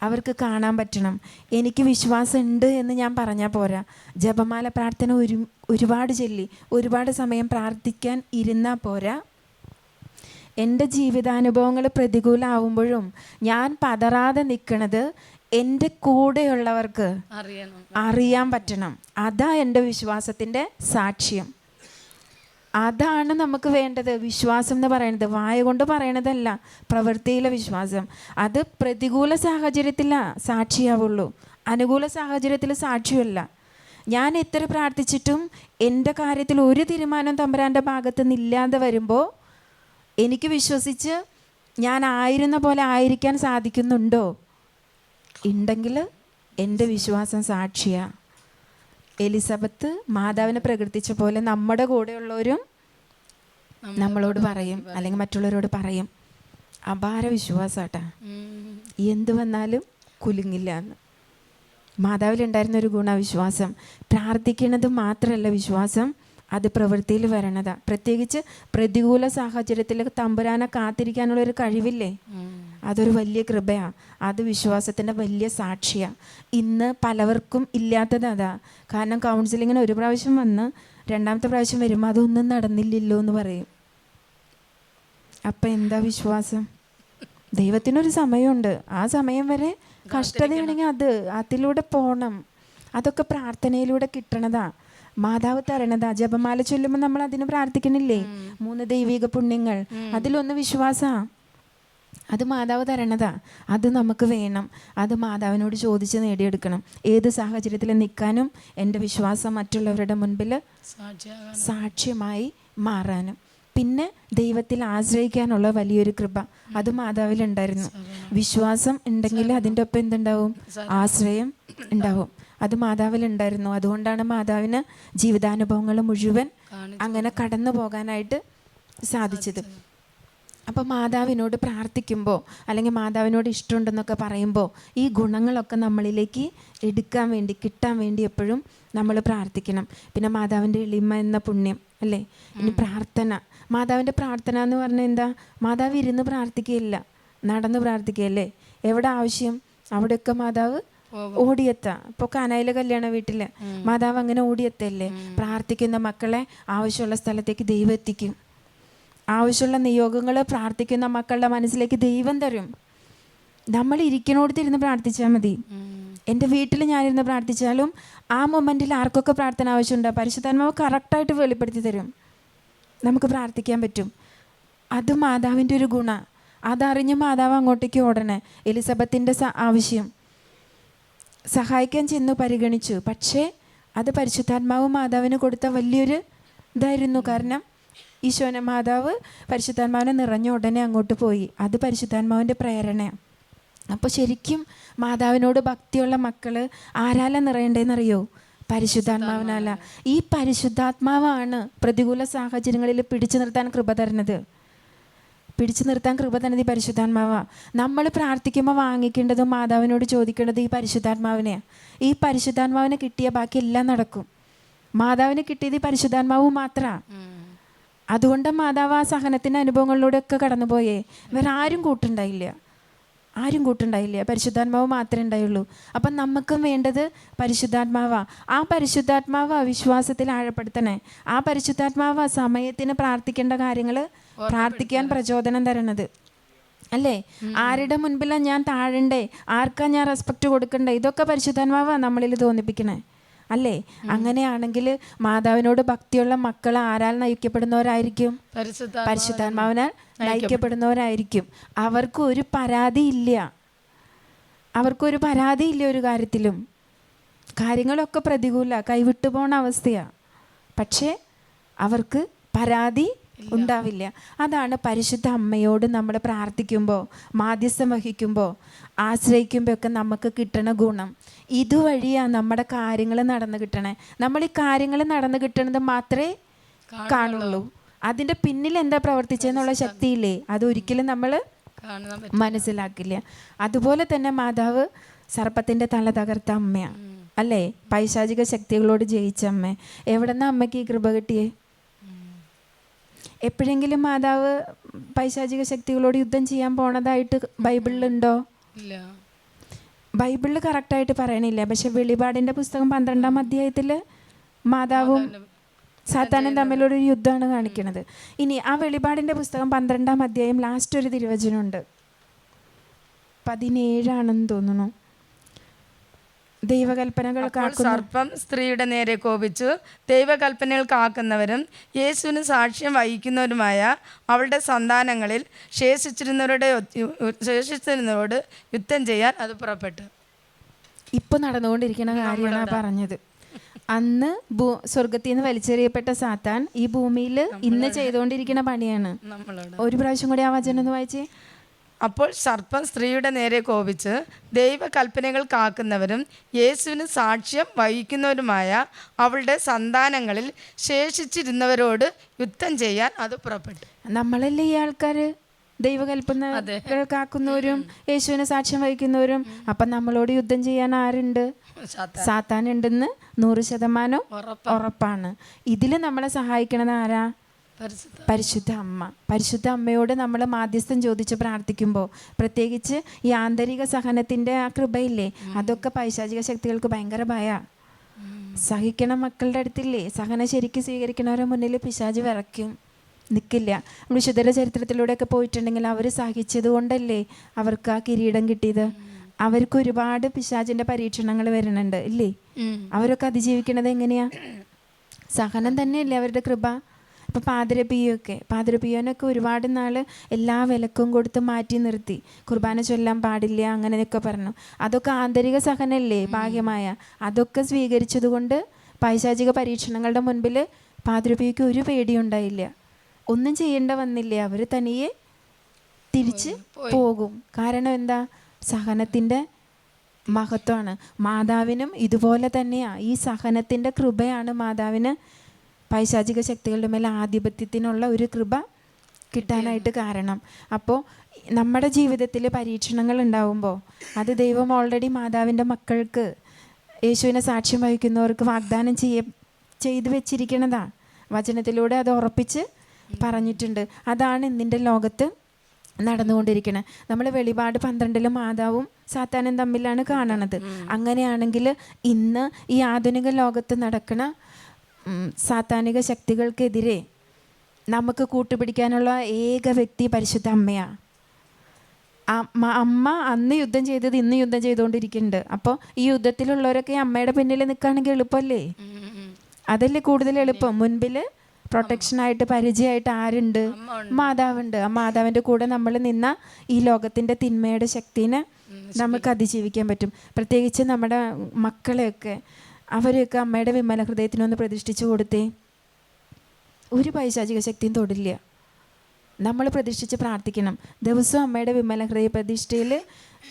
[SPEAKER 2] അവർക്ക് കാണാൻ പറ്റണം. എനിക്ക് വിശ്വാസം ഉണ്ട് എന്ന് ഞാൻ പറഞ്ഞാൽ പോരാ. ജപമാല പ്രാർത്ഥന ഒരുപാട് ചൊല്ലി ഒരുപാട് സമയം പ്രാർത്ഥിക്കാൻ ഇരുന്നാൽ പോരാ. എൻ്റെ ജീവിതാനുഭവങ്ങൾ പ്രതികൂലമാവുമ്പോഴും ഞാൻ പതറാതെ നിൽക്കണത് എൻ്റെ കൂടെയുള്ളവർക്ക് അറിയാൻ പറ്റണം. അതാ എൻ്റെ വിശ്വാസത്തിൻ്റെ സാക്ഷ്യം. അതാണ് നമുക്ക് വേണ്ടത്. വിശ്വാസം എന്ന് പറയുന്നത് വായ കൊണ്ട് പറയണതല്ല, പ്രവൃത്തിയിലെ വിശ്വാസം. അത് പ്രതികൂല സാഹചര്യത്തിലാണ് സാക്ഷിയാവുള്ളൂ, അനുകൂല സാഹചര്യത്തിൽ സാക്ഷിയല്ല. ഞാൻ എത്ര പ്രാർത്ഥിച്ചിട്ടും എൻ്റെ കാര്യത്തിൽ ഒരു തീരുമാനം തമ്പുരാൻ്റെ ഭാഗത്ത് നിന്നില്ലാതെ വരുമ്പോൾ എനിക്ക് വിശ്വസിച്ച് ഞാൻ ആയിരുന്ന പോലെ ആയിരിക്കാൻ സാധിക്കുന്നുണ്ടോ? ഉണ്ടെങ്കിൽ എൻ്റെ വിശ്വാസം സാക്ഷിയാണ്. എലിസബത്ത് മാതാവിനെ പ്രകീർത്തിച്ച പോലെ നമ്മുടെ കൂടെയുള്ളവരും നമ്മളോട് പറയും, അല്ലെങ്കിൽ മറ്റുള്ളവരോട് പറയും, അപാര വിശ്വാസാട്ടാ, എന്ത് വന്നാലും കുലുങ്ങില്ല എന്ന്. മാതാവിലുണ്ടായിരുന്ന ഒരു ഗുണവിശ്വാസം. പ്രാർത്ഥിക്കുന്നത് മാത്രമല്ല വിശ്വാസം, അത് പ്രവൃത്തിയിൽ വരണതാ. പ്രത്യേകിച്ച് പ്രതികൂല സാഹചര്യത്തിൽ തമ്പുരാനെ കാത്തിരിക്കാനുള്ളൊരു കഴിവില്ലേ, അതൊരു വലിയ കൃപയാണ്. അത് വിശ്വാസത്തിൻ്റെ വലിയ സാക്ഷിയാണ്. ഇന്ന് പലവർക്കും ഇല്ലാത്തത് അതാ. കാരണം കൗൺസിലിങ്ങിന് ഒരു പ്രാവശ്യം വന്ന് രണ്ടാമത്തെ പ്രാവശ്യം വരുമ്പോൾ അതൊന്നും നടന്നില്ലല്ലോ എന്ന് പറയും. അപ്പം എന്താ വിശ്വാസം? ദൈവത്തിനൊരു സമയമുണ്ട്, ആ സമയം വരെ കഷ്ടതയാണെങ്കിൽ അതിലൂടെ പോകണം. അതൊക്കെ പ്രാർത്ഥനയിലൂടെ കിട്ടണതാ, മാതാവ് തരണതാ. ജപമാല ചൊല്ലുമ്പോൾ നമ്മൾ അതിന് പ്രാർത്ഥിക്കണില്ലേ, 3 ദൈവിക പുണ്യങ്ങൾ, അതിലൊന്ന് വിശ്വാസമാണ്. അത് മാതാവ് തരണതാ, അത് നമുക്ക് വേണം. അത് മാതാവിനോട് ചോദിച്ച് നേടിയെടുക്കണം. ഏത് സാഹചര്യത്തിൽ നിൽക്കാനും എൻ്റെ വിശ്വാസം മറ്റുള്ളവരുടെ മുൻപിൽ സാക്ഷ്യമായി മാറാനും. പിന്നെ ദൈവത്തിൽ ആശ്രയിക്കാനുള്ള വലിയൊരു കൃപ അത് മാതാവിലുണ്ടായിരുന്നു. വിശ്വാസം ഉണ്ടെങ്കിൽ അതിൻ്റെ ഒപ്പം എന്തുണ്ടാവും? ആശ്രയം ഉണ്ടാവും. അത് മാതാവിലുണ്ടായിരുന്നു. അതുകൊണ്ടാണ് മാതാവിന് ജീവിതാനുഭവങ്ങൾ മുഴുവൻ അങ്ങനെ കടന്നു പോകാനായിട്ട് സാധിച്ചത്. അപ്പോൾ മാതാവിനോട് പ്രാർത്ഥിക്കുമ്പോൾ അല്ലെങ്കിൽ മാതാവിനോട് ഇഷ്ടമുണ്ടെന്നൊക്കെ പറയുമ്പോൾ ഈ ഗുണങ്ങളൊക്കെ നമ്മളിലേക്ക് എടുക്കാൻ വേണ്ടി കിട്ടാൻ വേണ്ടി എപ്പോഴും നമ്മൾ പ്രാർത്ഥിക്കണം. പിന്നെ മാതാവിൻ്റെ എളിമ എന്ന പുണ്യം അല്ലേ. ഇനി പ്രാർത്ഥന, മാതാവിൻ്റെ പ്രാർത്ഥന എന്ന് പറഞ്ഞാൽ എന്താ? മാതാവ് ഇരുന്ന് പ്രാർത്ഥിക്കുകയില്ല, നടന്ന് പ്രാർത്ഥിക്കുകയല്ലേ. എവിടെ ആവശ്യം അവിടെയൊക്കെ മാതാവ് ഓടിയെത്താം. ഇപ്പോൾ കാനായിലെ കല്യാണ വീട്ടിൽ മാതാവ് അങ്ങനെ ഓടിയെത്തല്ലേ. പ്രാർത്ഥിക്കുന്ന മക്കളെ ആവശ്യമുള്ള സ്ഥലത്തേക്ക് ദൈവം എത്തിക്കും. ആവശ്യമുള്ള നിയോഗങ്ങൾ പ്രാർത്ഥിക്കുന്ന മക്കളുടെ മനസ്സിലേക്ക് ദൈവം തരും. നമ്മൾ ഇരിക്കണോടത്തിരുന്ന് പ്രാർത്ഥിച്ചാൽ മതി. എൻ്റെ വീട്ടിൽ ഞാനിരുന്ന് പ്രാർത്ഥിച്ചാലും ആ മൊമെൻറ്റിൽ ആർക്കൊക്കെ പ്രാർത്ഥന ആവശ്യമുണ്ടോ പരിശുദ്ധാത്മാവ് കറക്റ്റായിട്ട് വെളിപ്പെടുത്തി തരും. നമുക്ക് പ്രാർത്ഥിക്കാൻ പറ്റും. അത് മാതാവിൻ്റെ ഒരു ഗുണം. അതറിഞ്ഞ് മാതാവ് അങ്ങോട്ടേക്ക് ഓടണേ. എലിസബത്തിൻ്റെ ആവശ്യം സഹായിക്കാൻ ചെന്നു, പരിഗണിച്ചു. പക്ഷേ അത് പരിശുദ്ധാത്മാവ് മാതാവിന് കൊടുത്ത വലിയൊരു ഇതായിരുന്നു. കാരണം ഈശോനെ മാതാവ് പരിശുദ്ധാത്മാവിനെ നിറഞ്ഞ ഉടനെ അങ്ങോട്ട് പോയി. അത് പരിശുദ്ധാത്മാവിൻ്റെ പ്രേരണയാണ്. അപ്പോൾ ശരിക്കും മാതാവിനോട് ഭക്തിയുള്ള മക്കൾ ആരാല നിറയണ്ടേന്നറിയോ? പരിശുദ്ധാത്മാവിനല്ല. ഈ പരിശുദ്ധാത്മാവാണ് പ്രതികൂല സാഹചര്യങ്ങളിൽ പിടിച്ചു നിർത്താൻ കൃപ തരുന്നത്. പിടിച്ചു നിർത്താൻ കൃപ തരുന്നത് ഈ പരിശുദ്ധാത്മാവാണ്. നമ്മൾ പ്രാർത്ഥിക്കുമ്പോൾ വാങ്ങിക്കേണ്ടതും മാതാവിനോട് ചോദിക്കേണ്ടത് ഈ പരിശുദ്ധാത്മാവിനെയാണ്. ഈ പരിശുദ്ധാത്മാവിനെ കിട്ടിയ ബാക്കി എല്ലാം നടക്കും. മാതാവിന് കിട്ടിയത് ഈ പരിശുദ്ധാത്മാവ് മാത്രമാണ്. അതുകൊണ്ട് മാതാവ് ആ സഹനത്തിൻ്റെ അനുഭവങ്ങളിലൂടെയൊക്കെ കടന്നുപോയേ. വേറെ ആരും കൂട്ടുണ്ടായില്ല. പരിശുദ്ധാത്മാവ് മാത്രമേ ഉണ്ടായുള്ളൂ. അപ്പം നമുക്കും വേണ്ടത് പരിശുദ്ധാത്മാവാ. ആ പരിശുദ്ധാത്മാവ് വിശ്വാസത്തിൽ ആഴപ്പെടുത്തണേ. ആ പരിശുദ്ധാത്മാവ് സമയത്തിന് പ്രാർത്ഥിക്കേണ്ട കാര്യങ്ങൾ പ്രാർത്ഥിക്കാൻ പ്രചോദനം തരണത് അല്ലേ. ആരുടെ മുൻപിലാണ് ഞാൻ താഴണ്ടേ, ആർക്കാ ഞാൻ റെസ്പെക്റ്റ് കൊടുക്കണ്ടേ, ഇതൊക്കെ പരിശുദ്ധാത്മാവാ നമ്മളിൽ തോന്നിപ്പിക്കണേ. അല്ലേ? അങ്ങനെയാണെങ്കിൽ മാതാവിനോട് ഭക്തിയുള്ള മക്കൾ ആരാൽ നയിക്കപ്പെടുന്നവരായിരിക്കും? പരിശുദ്ധാത്മാവിനാൽ നയിക്കപ്പെടുന്നവരായിരിക്കും. അവർക്കൊരു പരാതിയില്ല, അവർക്കൊരു പരാതിയില്ല ഒരു കാര്യത്തിലും. കാര്യങ്ങളൊക്കെ പ്രതികൂല, കൈവിട്ടു പോണ അവസ്ഥയാണ്. പക്ഷേ അവർക്ക് പരാതി ഉണ്ടാവില്ല. അതാണ് പരിശുദ്ധ അമ്മയോട് നമ്മൾ പ്രാർത്ഥിക്കുമ്പോൾ, മാധ്യസ്ഥം വഹിക്കുമ്പോൾ, ആശ്രയിക്കുമ്പോൾ ഒക്കെ നമുക്ക് കിട്ടണ ഗുണം. ഇതുവഴിയാണ് നമ്മുടെ കാര്യങ്ങൾ നടന്നു കിട്ടണേ. നമ്മൾ ഈ കാര്യങ്ങൾ നടന്നു കിട്ടണത് മാത്രമേ കാണുള്ളൂ. അതിൻ്റെ പിന്നിൽ എന്താ പ്രവർത്തിച്ചെന്നുള്ള ശക്തിയില്ലേ, അതൊരിക്കലും നമ്മൾ മനസ്സിലാക്കില്ല. അതുപോലെ തന്നെ മാതാവ് സർപ്പത്തിൻ്റെ തല തകർത്ത അമ്മയാണ്, അല്ലേ? പൈശാചിക ശക്തികളോട് ജയിച്ച അമ്മ. എവിടെ നിന്ന് അമ്മയ്ക്ക് ഈ കൃപ കിട്ടിയേ? എപ്പോഴെങ്കിലും മാതാവ് പൈശാചിക ശക്തികളോട് യുദ്ധം ചെയ്യാൻ പോണതായിട്ട് ബൈബിളിലുണ്ടോ? ബൈബിളിൽ കറക്റ്റായിട്ട് പറയണില്ല. പക്ഷെ വെളിപാടിൻ്റെ പുസ്തകം 12-ാം അധ്യായത്തിൽ മാതാവും സാത്താനും തമ്മിലൊരു യുദ്ധമാണ് കാണിക്കുന്നത്. ഇനി ആ വെളിപാടിൻ്റെ പുസ്തകം 12-ാം അധ്യായം ലാസ്റ്റ് ഒരു തിരുവചനമുണ്ട്, 17 തോന്നുന്നു. ദൈവകൽപ്പനകൾ കാക്കുന്ന
[SPEAKER 3] സർപ്പം സ്ത്രീയുടെ നേരെ കോപിച്ചു, ദൈവകൽപ്പനകൾ കാക്കുന്നവരും യേശുവിന് സാക്ഷ്യം വഹിക്കുന്നവരുമായ അവളുടെ സന്താനങ്ങളിൽ ശേഷിച്ചിരുന്നവരോട് യുദ്ധം ചെയ്യാൻ അത് പുറപ്പെട്ടു.
[SPEAKER 2] ഇപ്പൊ നടന്നുകൊണ്ടിരിക്കുന്ന കാര്യമാണ് പറഞ്ഞത്. അന്ന് സ്വർഗത്തിൽ നിന്ന് വലിച്ചെറിയപ്പെട്ട സാത്താൻ ഈ ഭൂമിയിൽ ഇന്ന് ചെയ്തുകൊണ്ടിരിക്കുന്ന പണിയാണ്. ഒരു പ്രാവശ്യം കൂടി ആ വചനം ഒന്ന് വായിച്ചേ.
[SPEAKER 3] അപ്പോൾ സർപ്പം സ്ത്രീയുടെ നേരെ കോപിച്ച് ദൈവകൽപ്പനകൾ കാക്കുന്നവരും യേശുവിന് സാക്ഷ്യം വഹിക്കുന്നവരുമായ അവളുടെ സന്താനങ്ങളിൽ ശേഷിച്ചിരുന്നവരോട് യുദ്ധം ചെയ്യാൻ അത് പുറപ്പെട്ടു.
[SPEAKER 2] നമ്മളല്ലേ ഈ ആൾക്കാര്? ദൈവകൽപ്പനകൾ കാക്കുന്നവരും യേശുവിന് സാക്ഷ്യം വഹിക്കുന്നവരും. അപ്പം നമ്മളോട് യുദ്ധം ചെയ്യാൻ ആരുണ്ട്? സാത്താൻ ഉണ്ടെന്ന് 100% ഉറപ്പാണ്. ഇതിൽ നമ്മളെ സഹായിക്കണത് ആരാ? പരിശുദ്ധ അമ്മ. പരിശുദ്ധ അമ്മയോട് നമ്മൾ മാധ്യസ്ഥം ചോദിച്ച് പ്രാർത്ഥിക്കുമ്പോൾ, പ്രത്യേകിച്ച് ഈ ആന്തരിക സഹനത്തിൻ്റെ ആ കൃപയില്ലേ, അതൊക്കെ പൈശാചിക ശക്തികൾക്ക് ഭയങ്കര ഭയമാണ്. സഹിക്കണ മക്കളുടെ അടുത്തില്ലേ, സഹനം ശരിക്കും സ്വീകരിക്കണവരുടെ മുന്നിൽ പിശാച് വിറയ്ക്കും, നിൽക്കില്ല. വിശുദ്ധരുടെ ചരിത്രത്തിലൂടെയൊക്കെ പോയിട്ടുണ്ടെങ്കിൽ അവർ സഹിച്ചത് കൊണ്ടല്ലേ അവർക്ക് ആ കിരീടം കിട്ടിയത്. അവർക്ക് ഒരുപാട് പിശാചിൻ്റെ പരീക്ഷണങ്ങൾ വരുന്നുണ്ട് ഇല്ലേ? അവരൊക്കെ അതിജീവിക്കണത് എങ്ങനെയാ? സഹനം തന്നെയല്ലേ അവരുടെ കൃപ. ഇപ്പോൾ പാതിരപ്പിയോനൊക്കെ ഒരുപാട് നാൾ എല്ലാ വിലക്കും കൊടുത്ത് മാറ്റി നിർത്തി, കുർബാന ചൊല്ലാൻ പാടില്ല അങ്ങനെയൊക്കെ പറഞ്ഞു. അതൊക്കെ ആന്തരിക സഹനല്ലേ, ഭാഗ്യമായ. അതൊക്കെ സ്വീകരിച്ചത് കൊണ്ട് പൈശാചിക പരീക്ഷണങ്ങളുടെ മുൻപിൽ പാതിരപ്പിയോയ്ക്ക് ഒരു പേടിയുണ്ടായില്ല, ഒന്നും ചെയ്യേണ്ട വന്നില്ല. അവർ തനിയെ തിരിച്ച് പോകും. കാരണം എന്താ? സഹനത്തിൻ്റെ മഹത്വമാണ്. മാതാവിനും ഇതുപോലെ തന്നെയാണ്. ഈ സഹനത്തിൻ്റെ കൃപയാണ് മാതാവിന് പൈശാചിക ശക്തികളുടെ മേലെ ആധിപത്യത്തിനുള്ള ഒരു കൃപ കിട്ടാനായിട്ട് കാരണം. അപ്പോൾ നമ്മുടെ ജീവിതത്തിൽ പരീക്ഷണങ്ങൾ ഉണ്ടാവുമ്പോൾ അത് ദൈവം ഓൾറെഡി മാതാവിൻ്റെ മക്കൾക്ക്, യേശുവിനെ സാക്ഷ്യം വഹിക്കുന്നവർക്ക് വാഗ്ദാനം ചെയ്ത് വെച്ചിരിക്കുന്നതാണ്. വചനത്തിലൂടെ അത് ഉറപ്പിച്ച് പറഞ്ഞിട്ടുണ്ട്. അതാണ് ഇന്നിൻ്റെ ലോകത്ത് നടന്നുകൊണ്ടിരിക്കുന്നത്. നമ്മൾ വെളിപാട് 12 മാതാവും സാത്താനും തമ്മിലാണ് കാണണത്. അങ്ങനെയാണെങ്കിൽ ഇന്ന് ഈ ആധുനിക ലോകത്ത് നടക്കുന്ന സാത്താനിക ശക്തികൾക്കെതിരെ നമുക്ക് കൂട്ടുപിടിക്കാനുള്ള ഏക വ്യക്തി പരിശുദ്ധ അമ്മയാണ്. അമ്മ അന്ന് യുദ്ധം ചെയ്തത് ഇന്ന് യുദ്ധം ചെയ്തുകൊണ്ടിരിക്കുന്നുണ്ട്. അപ്പോൾ ഈ യുദ്ധത്തിലുള്ളവരൊക്കെ അമ്മയുടെ പിന്നിൽ നിൽക്കുകയാണെങ്കിൽ എളുപ്പമല്ലേ? അതല്ലേ കൂടുതൽ എളുപ്പം. മുൻപിൽ പ്രൊട്ടക്ഷനായിട്ട് പരിചയമായിട്ട് ആരുണ്ട്? മാതാവുണ്ട്. ആ മാതാവിൻ്റെ കൂടെ നമ്മൾ നിന്ന ഈ ലോകത്തിൻ്റെ തിന്മയുടെ ശക്തിനെ നമുക്ക് അതിജീവിക്കാൻ പറ്റും. പ്രത്യേകിച്ച് നമ്മുടെ മക്കളെയൊക്കെ, അവരെയൊക്കെ അമ്മയുടെ വിമല ഹൃദയത്തിനൊന്ന് പ്രതിഷ്ഠിച്ചു കൊടുത്തേ. ഒരു പൈശാചിക ശക്തിയും തൊടില്ല. നമ്മൾ പ്രതിഷ്ഠിച്ച് പ്രാർത്ഥിക്കണം. ദിവസവും അമ്മയുടെ വിമല ഹൃദയ പ്രതിഷ്ഠയിൽ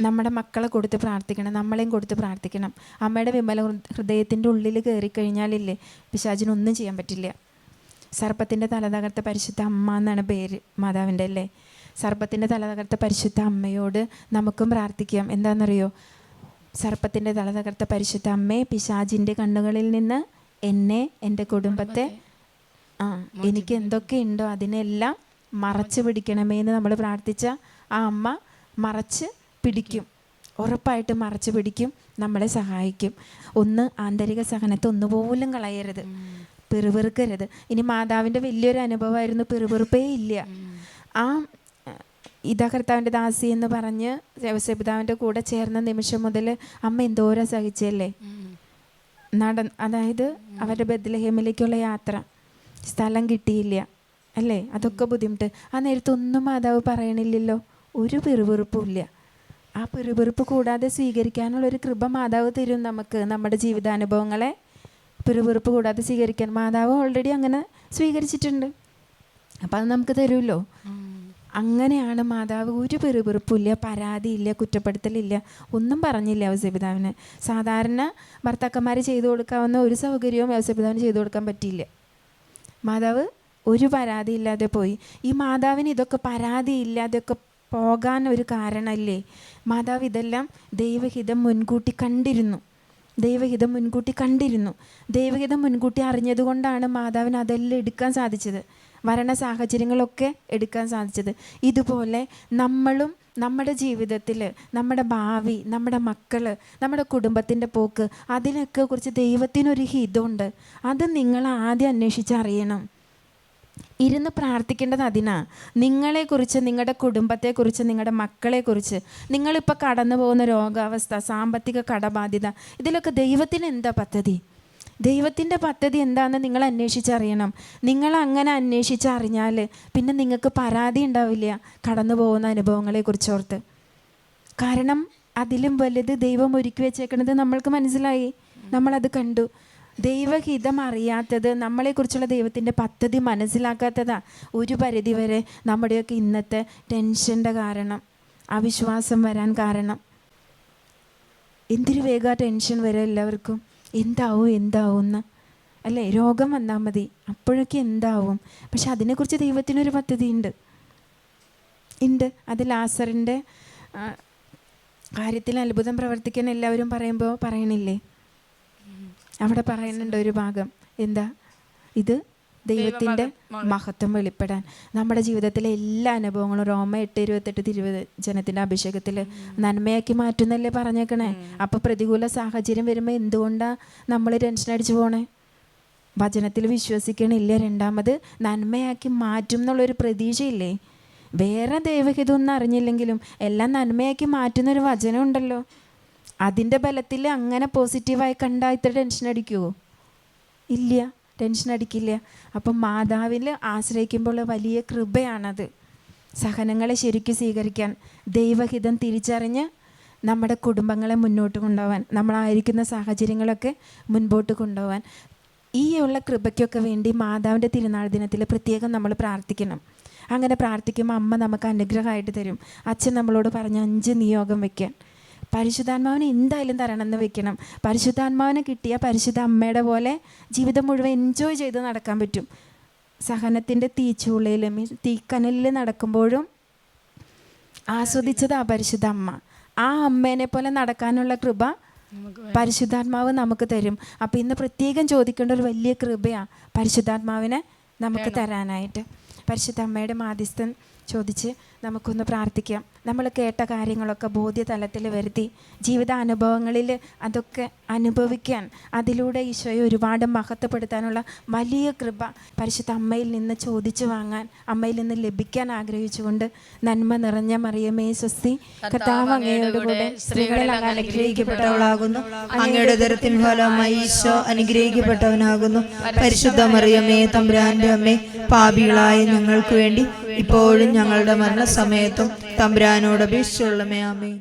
[SPEAKER 2] നമ്മുടെ മക്കളെ കൊടുത്ത് പ്രാർത്ഥിക്കണം, നമ്മളെയും കൊടുത്ത് പ്രാർത്ഥിക്കണം. അമ്മയുടെ വിമല ഹൃദയത്തിൻ്റെ ഉള്ളിൽ കയറിക്കഴിഞ്ഞാലില്ലേ, പിശാചിനൊന്നും ചെയ്യാൻ പറ്റില്ല. സർപ്പത്തിൻ്റെ തല തകർത്ത പരിശുദ്ധ അമ്മ എന്നാണ് പേര് മാതാവിൻ്റെ അല്ലേ. സർപ്പത്തിൻ്റെ തല തകർത്ത പരിശുദ്ധ അമ്മയോട് നമുക്കും പ്രാർത്ഥിക്കാം. എന്താണെന്നറിയോ? സർപ്പത്തിൻ്റെ തല തകർത്ത പരിശുദ്ധ അമ്മേ, പിശാചിൻ്റെ കണ്ണുകളിൽ നിന്ന് എന്നെ, എൻ്റെ കുടുംബത്തെ, എനിക്ക് എന്തൊക്കെയുണ്ടോ അതിനെല്ലാം മറച്ച് പിടിക്കണമേ എന്ന് നമ്മൾ പ്രാർത്ഥിച്ച ആ അമ്മ മറച്ച് പിടിക്കും, ഉറപ്പായിട്ട് മറച്ച് പിടിക്കും, നമ്മളെ സഹായിക്കും. ഒന്ന് ആന്തരിക സഹനത്തെ ഒന്നുപോലും കളയരുത്, പിറുപിറുക്കരുത്. ഇനി മാതാവിൻ്റെ വലിയൊരു അനുഭവമായിരുന്നു, പിറുപിറുപ്പേ ഇല്ല. ആ ഇതാ കർത്താവിൻ്റെ ദാസി എന്ന് പറഞ്ഞ് ദേവസ്വപിതാവിൻ്റെ കൂടെ ചേർന്ന നിമിഷം മുതൽ അമ്മ എന്തോരം സഹിച്ചല്ലേ. അതായത് അവരുടെ ബത്ലഹേമിലേക്കുള്ള യാത്ര, സ്ഥലം കിട്ടിയില്ല അല്ലേ, അതൊക്കെ ബുദ്ധിമുട്ട്. ആ നേരത്തൊന്നും മാതാവ് പറയണില്ലല്ലോ, ഒരു പിറുപിറുപ്പുമില്ല. ആ പിറുപിറുപ്പ് കൂടാതെ സ്വീകരിക്കാനുള്ളൊരു കൃപ മാതാവ് തരും നമുക്ക്. നമ്മുടെ ജീവിതാനുഭവങ്ങളെ പിറുപിറുപ്പ് കൂടാതെ സ്വീകരിക്കാൻ മാതാവ് ഓൾറെഡി അങ്ങനെ സ്വീകരിച്ചിട്ടുണ്ട്. അപ്പം അത് നമുക്ക് തരുമല്ലോ. അങ്ങനെയാണ് മാതാവ്. ഒരു പിറുപിറുപ്പില്ല, പരാതിയില്ല, കുറ്റപ്പെടുത്തലില്ല, ഒന്നും പറഞ്ഞില്ല ഔസേപിതാവിന്. സാധാരണ ഭർത്താക്കന്മാർ ചെയ്തു കൊടുക്കാവുന്ന ഒരു സൗകര്യവും ഔസേപിതാവിന് ചെയ്തു കൊടുക്കാൻ പറ്റിയില്ല. മാതാവ് ഒരു പരാതി ഇല്ലാതെ പോയി. ഈ മാതാവിന് ഇതൊക്കെ പരാതിയില്ലാതെയൊക്കെ പോകാൻ ഒരു കാരണമല്ലേ, മാതാവ് ഇതെല്ലാം ദൈവഹിതം മുൻകൂട്ടി കണ്ടിരുന്നു. ദൈവഹിതം മുൻകൂട്ടി അറിഞ്ഞതുകൊണ്ടാണ് മാതാവിന് അതെല്ലാം എടുക്കാൻ സാധിച്ചത്, വരണ സാഹചര്യങ്ങളൊക്കെ എടുക്കാൻ സാധിച്ചത്. ഇതുപോലെ നമ്മളും നമ്മുടെ ജീവിതത്തിൽ, നമ്മുടെ ഭാവി, നമ്മുടെ മക്കൾ, നമ്മുടെ കുടുംബത്തിൻ്റെ പോക്ക്, അതിനൊക്കെ കുറിച്ച് ദൈവത്തിനൊരു ഹിതമുണ്ട്. അത് നിങ്ങൾ ആദ്യം അന്വേഷിച്ചറിയണം. ഇരുന്ന് പ്രാർത്ഥിക്കേണ്ടത് അതിനാ. നിങ്ങളെക്കുറിച്ച്, നിങ്ങളുടെ കുടുംബത്തെക്കുറിച്ച്, നിങ്ങളുടെ മക്കളെക്കുറിച്ച്, നിങ്ങളിപ്പോൾ കടന്നു പോകുന്ന രോഗാവസ്ഥ, സാമ്പത്തിക കടബാധ്യത, ഇതിലൊക്കെ ദൈവത്തിന് എന്താ പദ്ധതി? ദൈവത്തിൻ്റെ പദ്ധതി എന്താണെന്ന് നിങ്ങൾ അന്വേഷിച്ചറിയണം. നിങ്ങൾ അങ്ങനെ അന്വേഷിച്ചറിഞ്ഞാൽ പിന്നെ നിങ്ങൾക്ക് പരാതി ഉണ്ടാവില്ല കടന്നു പോകുന്ന അനുഭവങ്ങളെക്കുറിച്ചോർത്ത്. കാരണം അതിലും വലുത് ദൈവം ഒരുക്കി വെച്ചേക്കുന്നത് നമ്മൾക്ക് മനസ്സിലായി, നമ്മളത് കണ്ടു. ദൈവഹിതം അറിയാത്തത്, നമ്മളെക്കുറിച്ചുള്ള ദൈവത്തിൻ്റെ പദ്ധതി മനസ്സിലാക്കാത്തതാ ഒരു പരിധിവരെ നമ്മുടെയൊക്കെ ഇന്നത്തെ ടെൻഷൻ്റെ കാരണം, അവിശ്വാസം വരാൻ കാരണം. എന്തൊരു വേഗം ടെൻഷൻ വരെ എല്ലാവർക്കും, എന്താവും എന്ന് അല്ലേ. രോഗം വന്നാൽ മതി, അപ്പോഴൊക്കെ എന്താവും. പക്ഷെ അതിനെക്കുറിച്ച് ദൈവത്തിനൊരു പദ്ധതി ഉണ്ട്. അത് ലാസറിൻ്റെ കാര്യത്തിൽ അത്ഭുതം പ്രവർത്തിക്കാൻ എല്ലാവരും പറയുമ്പോൾ പറയണില്ലേ, അവിടെ പറയുന്നുണ്ട് ഒരു ഭാഗം. എന്താ ഇത്? ദൈവത്തിൻ്റെ മഹത്വം വെളിപ്പെടാൻ. നമ്മുടെ ജീവിതത്തിലെ എല്ലാ അനുഭവങ്ങളും റോമ 8:28 തിരുവചനത്തിൻ്റെ അഭിഷേകത്തിൽ നന്മയാക്കി മാറ്റുന്നല്ലേ പറഞ്ഞേക്കണേ. അപ്പോൾ പ്രതികൂല സാഹചര്യം വരുമ്പോൾ എന്തുകൊണ്ടാണ് നമ്മൾ ടെൻഷൻ അടിച്ചു പോണേ? വചനത്തിൽ വിശ്വസിക്കണില്ല. രണ്ടാമത് നന്മയാക്കി മാറ്റും എന്നുള്ളൊരു പ്രതീക്ഷയില്ലേ? വേറെ ദൈവഹിതമൊന്നും അറിഞ്ഞില്ലെങ്കിലും എല്ലാം നന്മയാക്കി മാറ്റുന്നൊരു വചനം ഉണ്ടല്ലോ. അതിൻ്റെ ബലത്തിൽ അങ്ങനെ പോസിറ്റീവായി കണ്ടാൽ ഇത്ര ടെൻഷൻ അടിക്കുമോ? ഇല്ല, ടെൻഷൻ അടിക്കില്ല. അപ്പം മാതാവിൽ ആശ്രയിക്കുമ്പോൾ വലിയ കൃപയാണത്. സഹനങ്ങളെ ശരിക്കും സ്വീകരിക്കാൻ, ദൈവഹിതം തിരിച്ചറിഞ്ഞ് നമ്മുടെ കുടുംബങ്ങളെ മുന്നോട്ട് കൊണ്ടുപോകാൻ, നമ്മളായിരിക്കുന്ന സാഹചര്യങ്ങളൊക്കെ മുൻപോട്ട് കൊണ്ടുപോകാൻ, ഈ ഉള്ള കൃപയ്ക്കൊക്കെ വേണ്ടി മാതാവിൻ്റെ തിരുനാൾ ദിനത്തിൽ പ്രത്യേകം നമ്മൾ പ്രാർത്ഥിക്കണം. അങ്ങനെ പ്രാർത്ഥിക്കുമ്പോൾ അമ്മ നമുക്ക് അനുഗ്രഹമായിട്ട് തരും. അച്ഛൻ നമ്മളോട് പറഞ്ഞ 5 നിയോഗം വയ്ക്കാൻ. പരിശുദ്ധാത്മാവിനെ എന്തായാലും തരണമെന്ന് വെക്കണം. പരിശുദ്ധാത്മാവിനെ കിട്ടിയ പരിശുദ്ധ അമ്മയുടെ പോലെ ജീവിതം മുഴുവൻ എൻജോയ് ചെയ്ത് നടക്കാൻ പറ്റും. സഹനത്തിൻ്റെ തീച്ചൂളയിലും തീക്കനലിൽ നടക്കുമ്പോഴും ആസ്വദിച്ചത് ആ പരിശുദ്ധ അമ്മ. ആ അമ്മേനെ പോലെ നടക്കാനുള്ള കൃപ പരിശുദ്ധാത്മാവ് നമുക്ക് തരും. അപ്പോൾ ഇന്ന് പ്രത്യേകം ചോദിക്കേണ്ട ഒരു വലിയ കൃപയാണ് പരിശുദ്ധാത്മാവിനെ നമുക്ക് തരാനായിട്ട്. പരിശുദ്ധ അമ്മയുടെ മാധ്യസ്ഥം ചോദിച്ച് നമുക്കൊന്ന് പ്രാർത്ഥിക്കാം. നമ്മൾ കേട്ട കാര്യങ്ങളൊക്കെ ബോധ്യതലത്തിൽ വരുത്തി ജീവിതാനുഭവങ്ങളിൽ അതൊക്കെ അനുഭവിക്കാൻ, അതിലൂടെ ഈശോയെ ഒരുപാട് മഹത്വപ്പെടുത്താനുള്ള വലിയ കൃപ പരിശുദ്ധ അമ്മയിൽ നിന്ന് ചോദിച്ചു വാങ്ങാൻ, അമ്മയിൽ നിന്ന് ലഭിക്കാൻ ആഗ്രഹിച്ചുകൊണ്ട് നന്മ നിറഞ്ഞ മറിയമേ സ്വസ്തി, കർത്താവ് അങ്ങയോടുകൂടെ സ്ത്രീകളിൽ അങ്ങ് അനുഗ്രഹിക്കപ്പെട്ടവളാകുന്നു, അങ്ങയുടെ ഉദരത്തിൻ ഫലമായി ഈശോ അനുഗ്രഹിക്കപ്പെട്ടവനാകുന്നു. പരിശുദ്ധ മറിയമേ തമ്പുരാന്റെ അമ്മേ, പാപികളായ ഞങ്ങൾക്ക് വേണ്ടി ഇപ്പോഴും ഞങ്ങളുടെ മരണസമയത്തും തമ്പുരാനോട് അപേക്ഷിച്ചുകൊള്ളണമേ. ആമേൻ.